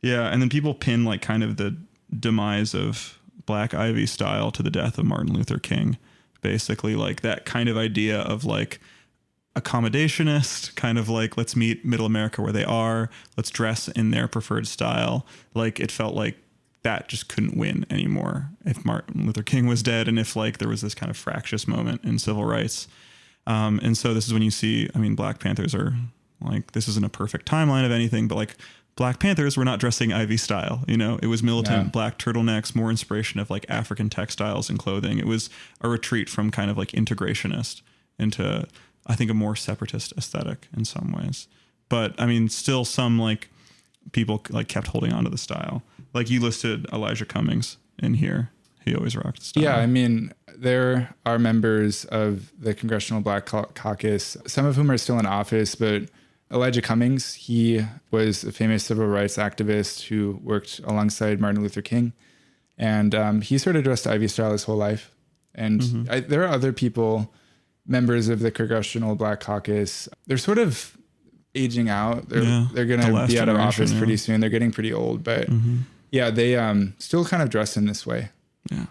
yeah, and then people pin like kind of the demise of Black Ivy style to the death of Martin Luther King. Basically, like that kind of idea of like accommodationist, kind of like, let's meet middle America where they are, let's dress in their preferred style. Like it felt like that just couldn't win anymore if Martin Luther King was dead, and if like there was this kind of fractious moment in civil rights. And so this is when you see, I mean, Black Panthers are like, this isn't a perfect timeline of anything, but like Black Panthers were not dressing Ivy style, you know, it was militant black turtlenecks, more inspiration of like African textiles and clothing. It was a retreat from kind of like integrationist into, I think, a more separatist aesthetic in some ways. But I mean, still some like people like kept holding on to the style. Like you listed Elijah Cummings in here. He always rocked the style. Yeah. I mean, there are members of the Congressional Black Caucus, some of whom are still in office, but Elijah Cummings, he was a famous civil rights activist who worked alongside Martin Luther King. And he sort of dressed Ivy style his whole life. And there are other people, members of the Congressional Black Caucus. They're sort of aging out. They're going to be out of office pretty soon. They're getting pretty old. But yeah, they still kind of dress in this way. Yeah.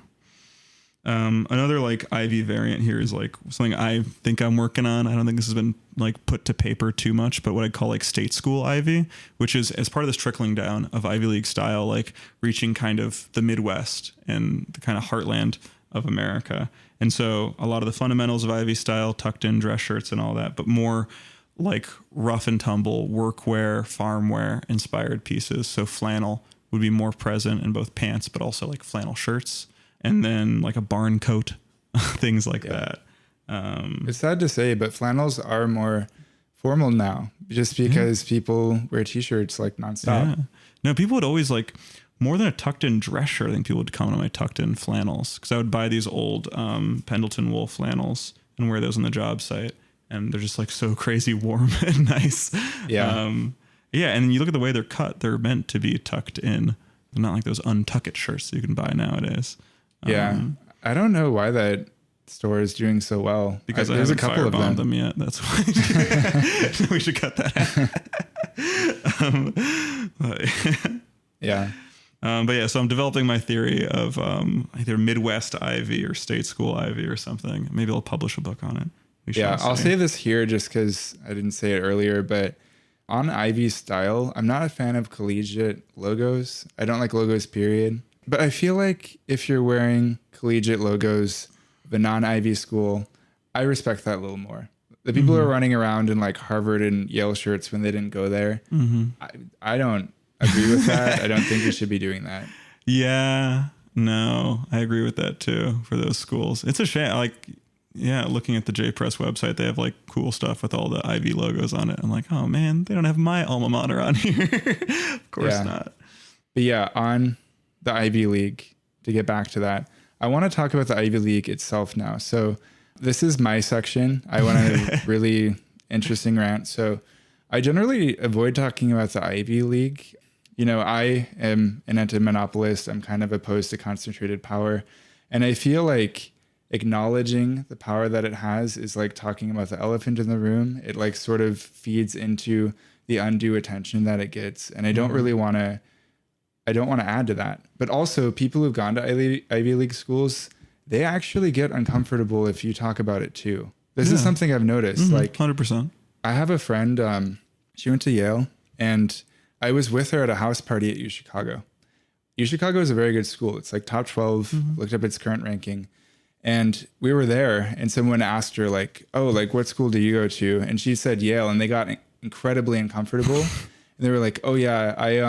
Another like Ivy variant here is like something I think I'm working on. I don't think this has been like put to paper too much, but what I'd call like state school Ivy, which is as part of this trickling down of Ivy League style, like reaching kind of the Midwest and the kind of heartland of America. And so a lot of the fundamentals of Ivy style, tucked in dress shirts and all that, but more like rough and tumble workwear, farm wear inspired pieces. So flannel would be more present in both pants, but also like flannel shirts. And then like a barn coat, things like that. It's sad to say, but flannels are more formal now just because people wear t-shirts like nonstop. Yeah. No, people would always like, more than a tucked in dress shirt, I think people would come to my tucked in flannels, because I would buy these old Pendleton wool flannels and wear those on the job site. And they're just like so crazy warm and nice. Yeah. Yeah. And you look at the way they're cut, they're meant to be tucked in. They're not like those untucked shirts that you can buy nowadays. Yeah. I don't know why that stores doing so well? Because there's a couple of them yet. That's why we should cut that out. Yeah. But yeah, so I'm developing my theory of either Midwest Ivy or state school Ivy or something. Maybe I'll publish a book on it. Yeah, I'll say this here just because I didn't say it earlier, but on Ivy style, I'm not a fan of collegiate logos. I don't like logos, period. But I feel like if you're wearing collegiate logos of a non-Ivy school, I respect that a little more. The people who are running around in like Harvard and Yale shirts when they didn't go there, I don't agree with that. I don't think we should be doing that. Yeah, no, I agree with that too for those schools. It's a shame. Like, yeah, looking at the J-Press website, they have like cool stuff with all the Ivy logos on it. I'm like, oh man, they don't have my alma mater on here. Of course not. But yeah, on the Ivy League, to get back to that, I want to talk about the Ivy League itself now. So this is my section. I want a really interesting rant. So I generally avoid talking about the Ivy League. You know, I am an anti-monopolist. I'm kind of opposed to concentrated power. And I feel like acknowledging the power that it has is like talking about the elephant in the room. It like sort of feeds into the undue attention that it gets. And I don't really want to, I don't want to add to that. But also people who've gone to Ivy League schools, they actually get uncomfortable if you talk about it too. This is something I've noticed. Like 100%. I have a friend, she went to Yale, and I was with her at a house party at UChicago. UChicago is a very good school. It's like top 12, looked up its current ranking. And we were there and someone asked her like, oh, like what school do you go to? And she said Yale, and they got incredibly uncomfortable. And they were like, oh yeah, I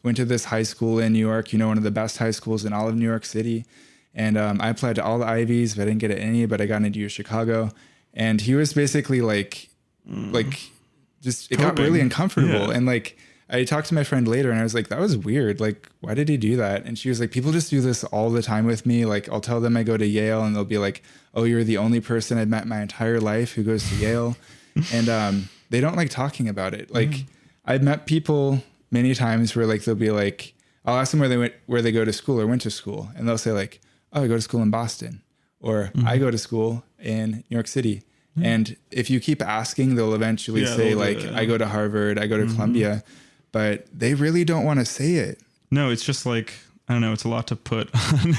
went to this high school in New York, you know, one of the best high schools in all of New York City. And I applied to all the Ivies, but I didn't get any, but I got into UChicago. And he was basically like just, it got really uncomfortable. And like, I talked to my friend later and I was like, that was weird. Like, why did he do that? And she was like, people just do this all the time with me. Like, I'll tell them I go to Yale and they'll be like, oh, you're the only person I've met my entire life who goes to Yale. And they don't like talking about it. Like, I've met people many times where like, they'll be like, I'll ask them where they go to school or went to school. And they'll say like, oh, I go to school in Boston, or I go to school in New York City. And if you keep asking, they'll eventually say like, I go to Harvard, I go to Columbia. But they really don't want to say it. No, it's just like, I don't know, it's a lot to put on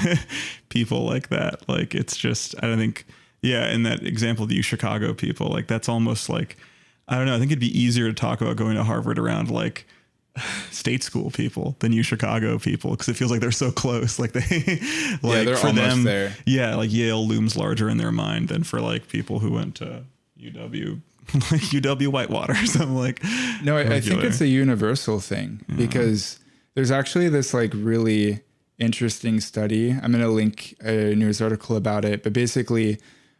people like that. Like, it's just, I don't think, in that example of the Chicago people, like that's almost like, I don't know, I think it'd be easier to talk about going to Harvard around like state school people than Chicago people, because it feels like they're so close. Like they, like they're for almost them, there. Yeah, like Yale looms larger in their mind than for like people who went to UW. Like UW Whitewater or something like. No, I think it's a universal thing because there's actually this like really interesting study. I'm going to link a news article about it, but basically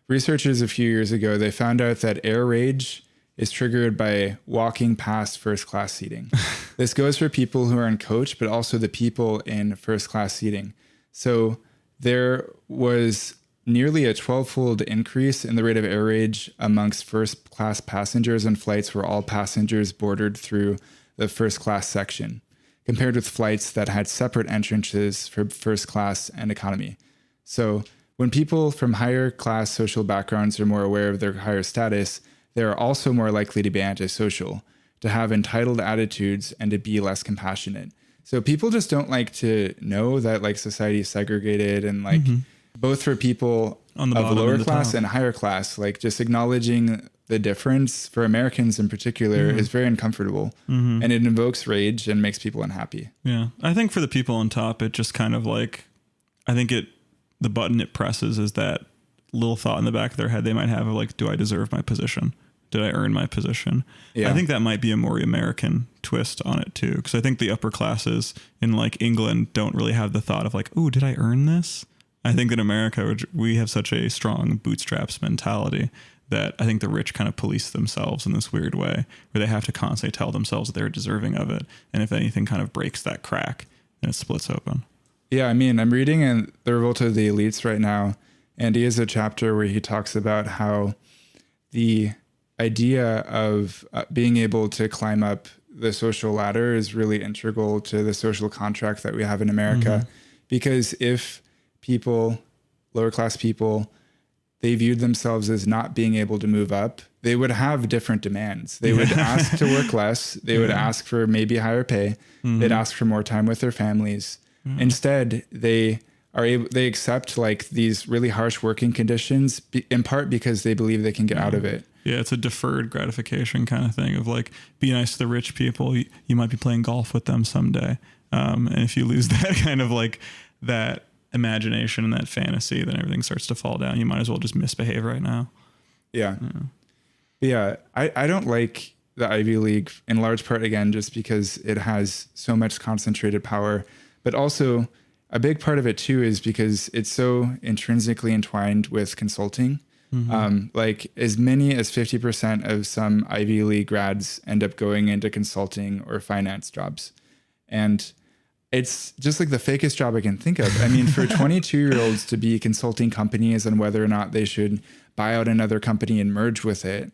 researchers a few years ago, they found out that air rage is triggered by walking past first class seating. This goes for people who are in coach, but also the people in first class seating. So there was nearly a 12-fold increase in the rate of air rage amongst first-class passengers on flights where all passengers boarded through the first-class section, compared with flights that had separate entrances for first class and economy. So when people from higher class social backgrounds are more aware of their higher status, they are also more likely to be antisocial, to have entitled attitudes, and to be less compassionate. So people just don't like to know that like society is segregated, and like both for people of lower class and higher class, like just acknowledging the difference for Americans in particular is very uncomfortable, and it invokes rage and makes people unhappy. Yeah. I think for the people on top, it just kind of like, I think the button it presses is that little thought in the back of their head they might have of like, do I deserve my position? Did I earn my position? Yeah. I think that might be a more American twist on it too. Cause I think the upper classes in like England don't really have the thought of like, oh, did I earn this? I think in America, we have such a strong bootstraps mentality that I think the rich kind of police themselves in this weird way where they have to constantly tell themselves that they're deserving of it. And if anything kind of breaks that crack, then it splits open. Yeah. I mean, I'm reading in The Revolt of the Elites right now, and he has a chapter where he talks about how the idea of being able to climb up the social ladder is really integral to the social contract that we have in America. Because if people, lower class people, they viewed themselves as not being able to move up, they would have different demands. They would ask to work less. They would ask for maybe higher pay. They'd ask for more time with their families. Instead, they accept like these really harsh working conditions in part because they believe they can get out of it. Yeah, it's a deferred gratification kind of thing of like, be nice to the rich people. You might be playing golf with them someday. And if you lose that kind of like that imagination and that fantasy, then everything starts to fall down. You might as well just misbehave right now. Yeah. I don't like the Ivy League in large part, again, just because it has so much concentrated power, but also a big part of it too is because it's so intrinsically entwined with consulting. Like as many as 50% of some Ivy League grads end up going into consulting or finance jobs. And it's just like the fakest job I can think of. I mean, for 22-year-olds to be consulting companies and whether or not they should buy out another company and merge with it,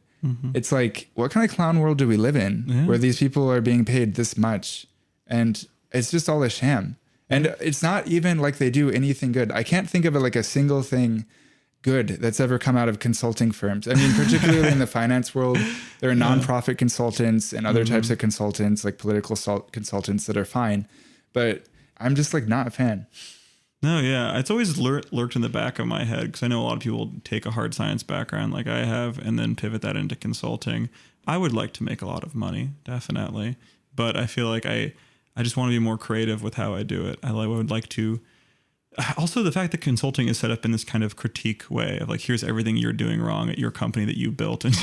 it's like, what kind of clown world do we live in where these people are being paid this much? And it's just all a sham. And it's not even like they do anything good. I can't think of like a single thing good that's ever come out of consulting firms. I mean, particularly in the finance world, there are nonprofit consultants and other types of consultants, like political consultants that are fine. But I'm just like not a fan. No, yeah. It's always lurked in the back of my head because I know a lot of people take a hard science background like I have and then pivot that into consulting. I would like to make a lot of money, definitely. But I feel like I just want to be more creative with how I do it. I would like to... Also, the fact that consulting is set up in this kind of critique way of like, here's everything you're doing wrong at your company that you built and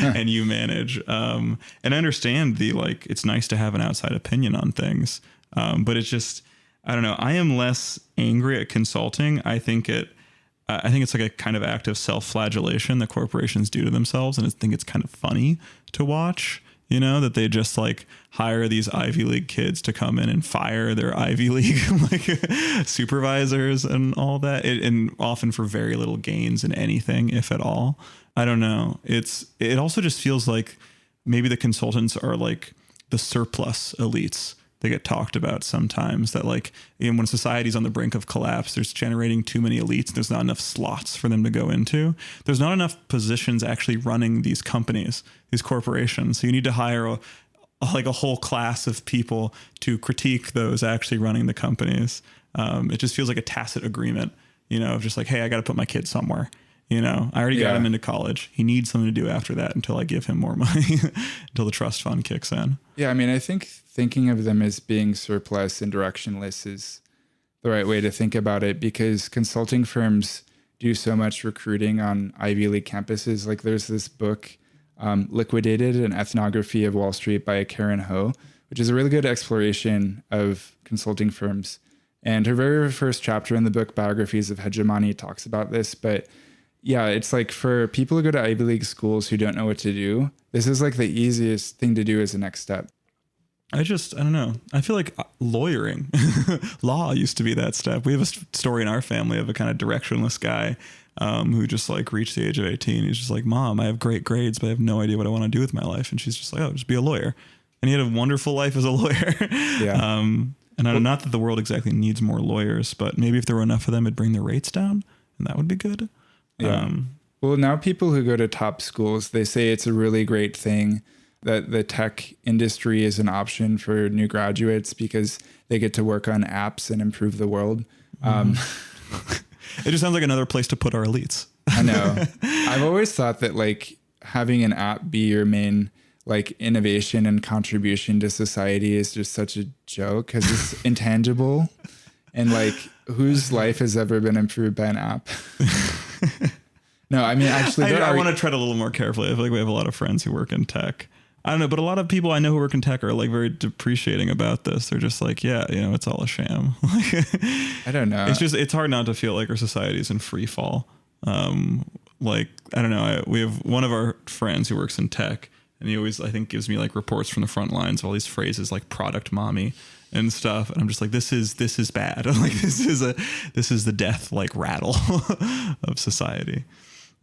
and you manage. And I understand it's nice to have an outside opinion on things. But it's just, I don't know. I am less angry at consulting. I think it's like a kind of act of self-flagellation that corporations do to themselves. And I think it's kind of funny to watch. You know, that they just like hire these Ivy League kids to come in and fire their Ivy League like supervisors and all that. And often for very little gains in anything, if at all. I don't know. It also just feels like maybe the consultants are like the surplus elites. They get talked about sometimes that like when society's on the brink of collapse, there's generating too many elites. There's not enough slots for them to go into. There's not enough positions actually running these companies, these corporations. So you need to hire a whole class of people to critique those actually running the companies. It just feels like a tacit agreement, of just like, hey, I got to put my kid somewhere. I already got him into college. He needs something to do after that until I give him more money, until the trust fund kicks in. Yeah, I mean, I think thinking of them as being surplus and directionless is the right way to think about it because consulting firms do so much recruiting on Ivy League campuses. Like there's this book, Liquidated, an ethnography of Wall Street by Karen Ho, which is a really good exploration of consulting firms. And her very first chapter in the book, Biographies of Hegemony, talks about this. But yeah, it's like for people who go to Ivy League schools who don't know what to do, this is like the easiest thing to do as a next step. I don't know. I feel like lawyering, law used to be that step. We have a story in our family of a kind of directionless guy who just like reached the age of 18. He's just like, Mom, I have great grades, but I have no idea what I want to do with my life. And she's just like, oh, just be a lawyer. And he had a wonderful life as a lawyer. Yeah. And not that the world exactly needs more lawyers, but maybe if there were enough of them, it'd bring the rates down and that would be good. Yeah. Well, now people who go to top schools, they say it's a really great thing that the tech industry is an option for new graduates because they get to work on apps and improve the world. It just sounds like another place to put our elites. I know. I've always thought that like having an app be your main like innovation and contribution to society is just such a joke because it's intangible and like whose life has ever been improved by an app? No, I mean, actually, I want to tread a little more carefully. I feel like we have a lot of friends who work in tech. I don't know, but a lot of people I know who work in tech are like very depreciating about this. They're just like, yeah, it's all a sham. I don't know. It's hard not to feel like our society is in free fall. Like, I don't know. We have one of our friends who works in tech and he always, I think, gives me like reports from the front lines, all these phrases like product mommy and stuff. And I'm just like, this is bad. I'm like, this is the death like rattle of society.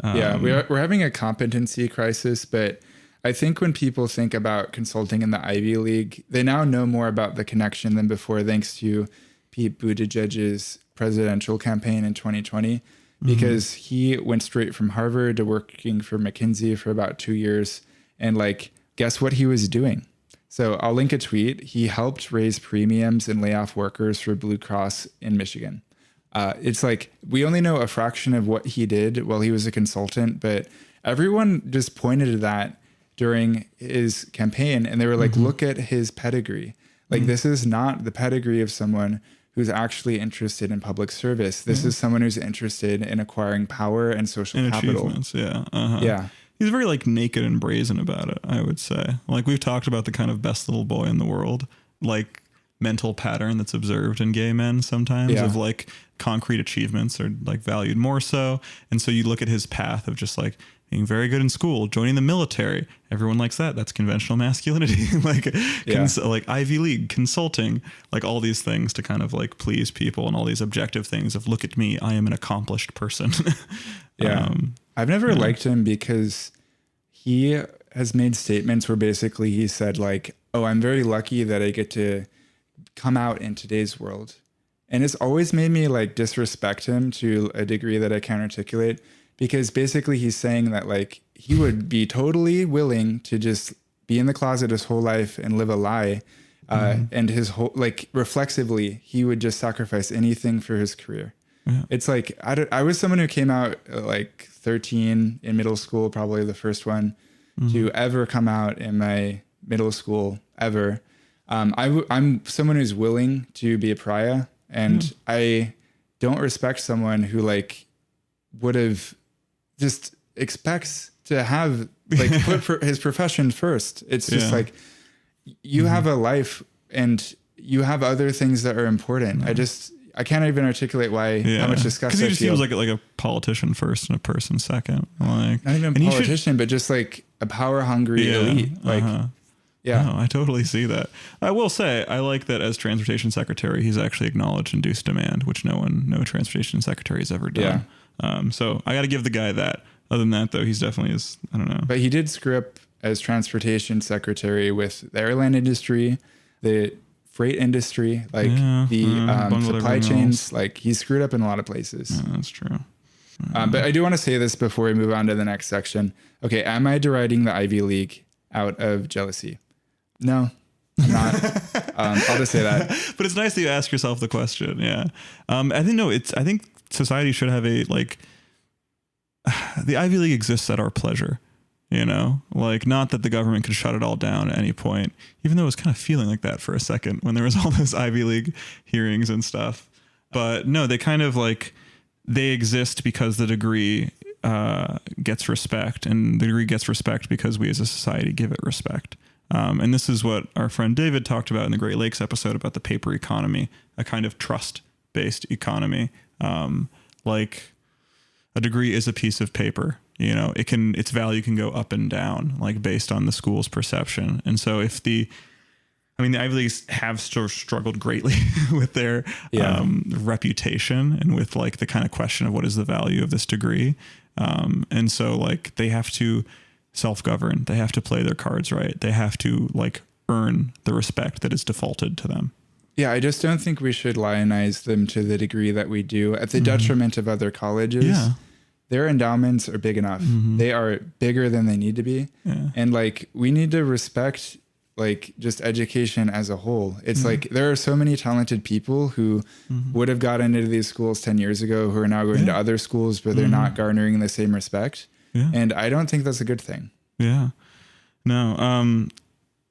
Yeah, we're having a competency crisis, but I think when people think about consulting in the Ivy League, they now know more about the connection than before, thanks to Pete Buttigieg's presidential campaign in 2020. because he went straight from Harvard to working for McKinsey for about 2 years. And like, guess what he was doing? So I'll link a tweet. He helped raise premiums and lay off workers for Blue Cross in Michigan. It's like, we only know a fraction of what he did while he was a consultant, but everyone just pointed to that during his campaign. And they were like, look at his pedigree. Like, this is not the pedigree of someone who's actually interested in public service. This is someone who's interested in acquiring power and social and capital. Achievements. Yeah. Uh-huh. Yeah. He's very like naked and brazen about it, I would say. Like, we've talked about the kind of best little boy in the world, like mental pattern that's observed in gay men sometimes of like concrete achievements are like valued more so. And so you look at his path of just like being very good in school, joining the military. Everyone likes that. That's conventional masculinity. Like, like Ivy League, consulting, like all these things to kind of like please people and all these objective things of look at me, I am an accomplished person. I've never liked him because he has made statements where basically he said like, oh, I'm very lucky that I get to come out in today's world. And it's always made me like disrespect him to a degree that I can't articulate, because basically he's saying that like he would be totally willing to just be in the closet his whole life and live a lie. And his whole, like reflexively, he would just sacrifice anything for his career. Yeah. It's like, I was someone who came out like 13 in middle school, probably the first one to ever come out in my middle school ever. I'm someone who's willing to be a pariah, and I don't respect someone who like would have just expects to have like put his profession first. It's just like, you have a life and you have other things that are important. I can't even articulate why, how much disgust I feel. Because he just seems like a politician first and a person second. Like, not even a politician, but just like a power hungry elite. Like, no, I totally see that. I will say, I like that as transportation secretary, he's actually acknowledged induced demand, which no transportation secretary has ever done. So I got to give the guy that. Other than that, though, he's definitely is, I don't know. But he did screw up as transportation secretary with the airline industry, the freight industry, like the supply chains. Like, he screwed up in a lot of places. Yeah, that's true. But I do want to say this before we move on to the next section. Okay, am I deriding the Ivy League out of jealousy? No, I'm not. I'll just say that. But it's nice that you ask yourself the question. Yeah. I think society should have a, like, the Ivy League exists at our pleasure, you know, like, not that the government could shut it all down at any point, even though it was kind of feeling like that for a second when there was all those Ivy League hearings and stuff. But no, they kind of like, they exist because the degree gets respect, and the degree gets respect because we as a society give it respect. And this is what our friend David talked about in the Great Lakes episode about the paper economy, a kind of trust-based economy. Like, a degree is a piece of paper, you know, its value can go up and down, like based on the school's perception. And so if the Ivy Leagues have struggled greatly with their reputation and with like the kind of question of what is the value of this degree. And so like they have to self-govern, they have to play their cards right. They have to like earn the respect that is defaulted to them. Yeah, I just don't think we should lionize them to the degree that we do at the detriment of other colleges. Yeah. Their endowments are big enough. They are bigger than they need to be. Yeah. And like, we need to respect like just education as a whole. It's like, there are so many talented people who would have gotten into these schools 10 years ago who are now going to other schools, but they're not garnering the same respect. Yeah. And I don't think that's a good thing. Yeah. No.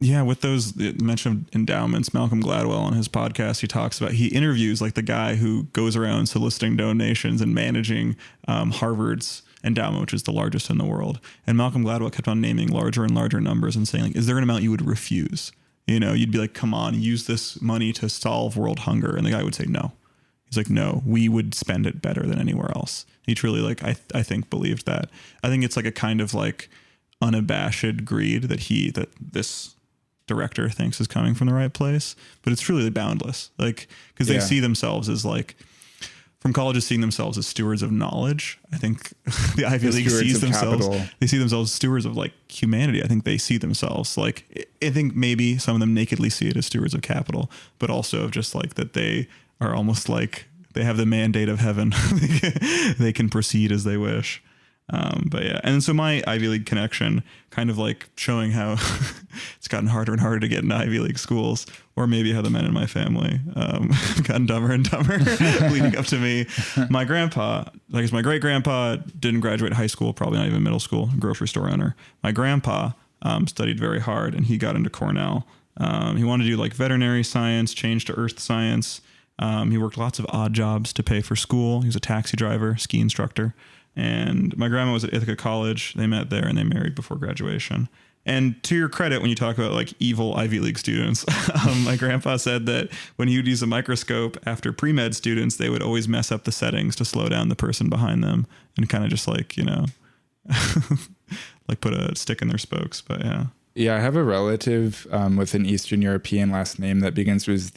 With those mentioned endowments, Malcolm Gladwell on his podcast, he interviews like the guy who goes around soliciting donations and managing Harvard's endowment, which is the largest in the world. And Malcolm Gladwell kept on naming larger and larger numbers and saying, like, is there an amount you would refuse? You know, you'd be like, come on, use this money to solve world hunger. And the guy would say, no. He's like, no, we would spend it better than anywhere else. He truly, like, I think believed that. I think it's like a kind of like unabashed greed that this director thinks is coming from the right place, but it's truly boundless. Like, because they see themselves as like, from colleges seeing themselves as stewards of knowledge. I think the Ivy League sees themselves, they see themselves as stewards of like humanity. I think they see themselves like, I think maybe some of them nakedly see it as stewards of capital, but also just like that they are almost like they have the mandate of heaven. They can proceed as they wish. But yeah, and so my Ivy League connection, kind of like showing how it's gotten harder and harder to get into Ivy League schools, or maybe how the men in my family gotten dumber and dumber leading up to me. My grandpa, like my great grandpa, didn't graduate high school, probably not even middle school, grocery store owner. My grandpa studied very hard, and he got into Cornell. He wanted to do like veterinary science, change to earth science. He worked lots of odd jobs to pay for school. He was a taxi driver, ski instructor. And my grandma was at Ithaca College. They met there and they married before graduation. And to your credit, when you talk about like evil Ivy League students, my grandpa said that when he would use a microscope after pre-med students, they would always mess up the settings to slow down the person behind them and kind of just like, you know, like put a stick in their spokes. But yeah. Yeah, I have a relative with an Eastern European last name that begins with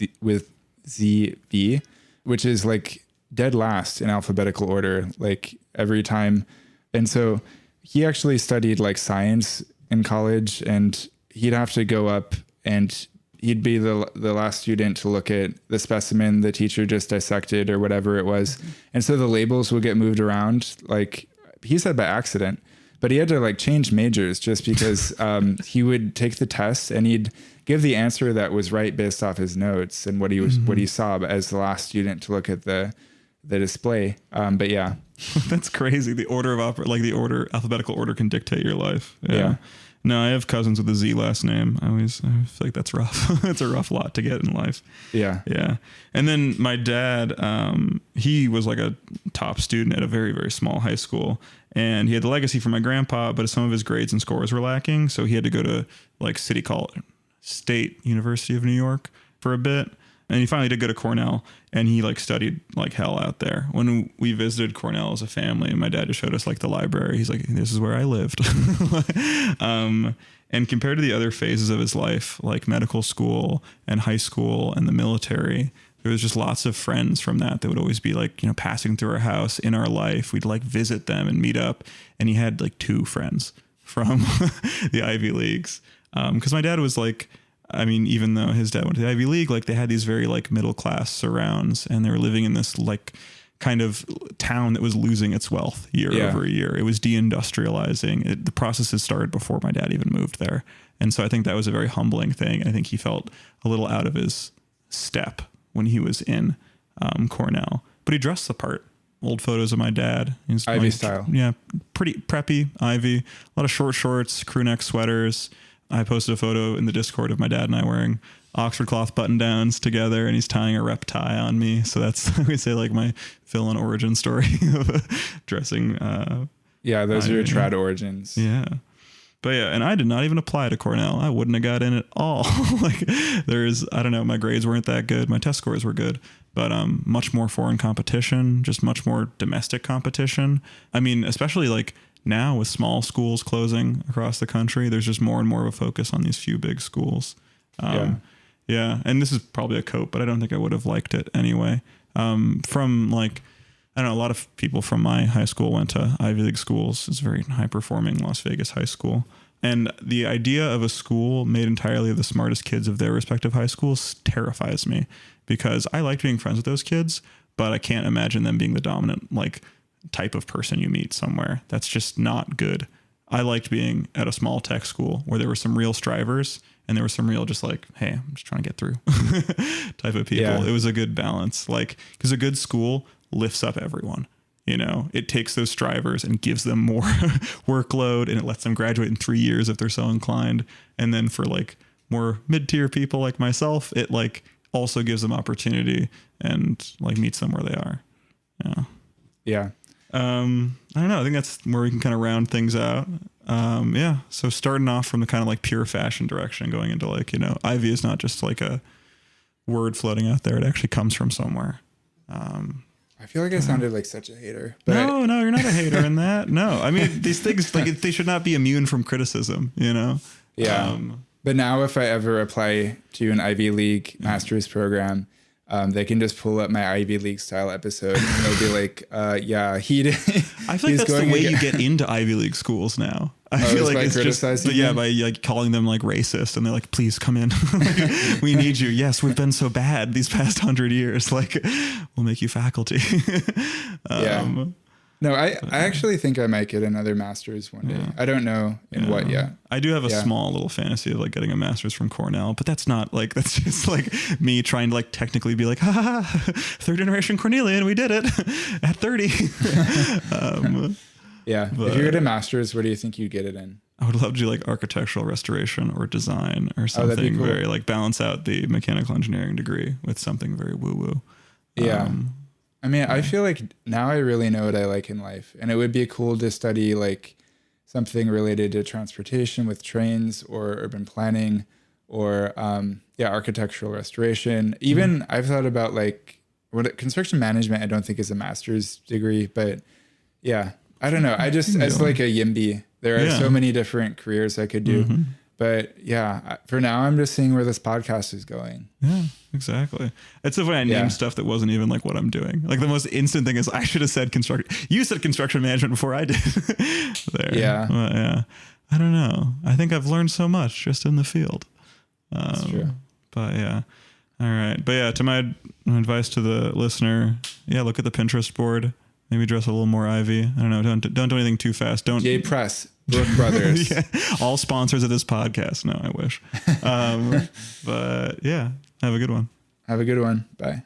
ZV, which is like dead last in alphabetical order, like every time. And so he actually studied like science in college, and he'd have to go up and he'd be the last student to look at the specimen the teacher just dissected or whatever it was. Mm-hmm. And so the labels would get moved around, like he said by accident, but he had to like change majors just because he would take the test and he'd give the answer that was right based off his notes and what he saw as the last student to look at the display. But yeah, that's crazy. The order of alphabetical order can dictate your life. Yeah. No, I have cousins with a Z last name. I feel like that's rough. It's a rough lot to get in life. Yeah. Yeah. And then my dad, he was like a top student at a very, very small high school, and he had the legacy from my grandpa, but some of his grades and scores were lacking. So he had to go to like State University of New York for a bit. And he finally did go to Cornell, and he like studied like hell out there. When we visited Cornell as a family, my dad just showed us like the library. He's like, this is where I lived. And compared to the other phases of his life, like medical school and high school and the military, there was just lots of friends from that would always be like, you know, passing through our house in our life. We'd like visit them and meet up. And he had like 2 friends from the Ivy Leagues. 'Cause my dad was like, I mean, even though his dad went to the Ivy League, like they had these very like middle class surrounds, and they were living in this like kind of town that was losing its wealth year over year. It was deindustrializing. The processes started before my dad even moved there. And so I think that was a very humbling thing. I think he felt a little out of his step when he was in Cornell, but he dressed the part. Old photos of my dad. He's Ivy style. Yeah. Pretty preppy Ivy, a lot of short shorts, crew neck sweaters. I posted a photo in the Discord of my dad and I wearing Oxford cloth button downs together, and he's tying a rep tie on me. So that's, we say, like my villain origin story of dressing. Yeah, those are your trad origins. Yeah. But yeah, and I did not even apply to Cornell. I wouldn't have got in at all. Like I don't know, my grades weren't that good. My test scores were good, but much more foreign competition, just much more domestic competition. I mean, especially like now with small schools closing across the country, there's just more and more of a focus on these few big schools. Yeah. And this is probably a cope, but I don't think I would have liked it anyway. From like, I don't know, a lot of people from my high school went to Ivy League schools. It's a very high performing Las Vegas high school. And the idea of a school made entirely of the smartest kids of their respective high schools terrifies me, because I liked being friends with those kids, but I can't imagine them being the dominant like type of person you meet somewhere. That's just not good. I liked being at a small tech school where there were some real strivers and there was some real just like, hey, I'm just trying to get through type of people. Yeah. It was a good balance. Like, because a good school lifts up everyone. You know, it takes those strivers and gives them more workload, and it lets them graduate in 3 years if they're so inclined. And then for like more mid-tier people like myself, it like also gives them opportunity and like meets them where they are. Yeah. Yeah. I don't know. I think that's where we can kind of round things out. Yeah. So starting off from the kind of like pure fashion direction, going into like, you know, Ivy is not just like a word floating out there. It actually comes from somewhere. I feel like I sounded like such a hater. But no, you're not a hater in that. No, I mean, these things, like they should not be immune from criticism, you know? Yeah. But now if I ever apply to an Ivy League master's program, they can just pull up my Ivy League style episode and they'll be like, I feel like that's the way you get into Ivy League schools now. I feel like it's just, by like calling them like racist, and they're like, please come in. Like, we need you. Yes, we've been so bad these past 100 years. Like, we'll make you faculty. No, I actually think I might get another master's one day. I don't know in what yet. I do have a small little fantasy of like getting a master's from Cornell, but that's not like, that's just like me trying to like technically be like, ha ha, ha, third generation Cornelian, we did it at 30. If you get a master's, what do you think you'd get it in? I would love to do like architectural restoration or design or something very like balance out the mechanical engineering degree with something very woo woo. Yeah. I mean, I feel like now I really know what I like in life, and it would be cool to study like something related to transportation with trains or urban planning or, architectural restoration. Even I've thought about like construction management, I don't think is a master's degree, but I don't know. I just, as like a YIMBY, there are so many different careers I could do. But for now, I'm just seeing where this podcast is going. Yeah, exactly. It's so funny. I named stuff that wasn't even like what I'm doing. Like the most instant thing is I should have said construction. You said construction management before I did. There. Yeah. But, I don't know. I think I've learned so much just in the field. That's true. But All right. But to my advice to the listener, look at the Pinterest board. Maybe dress a little more Ivy. I don't know. Don't do anything too fast. Don't. J Press. Brook Brothers. All sponsors of this podcast. No, I wish. But have a good one. Have a good one. Bye.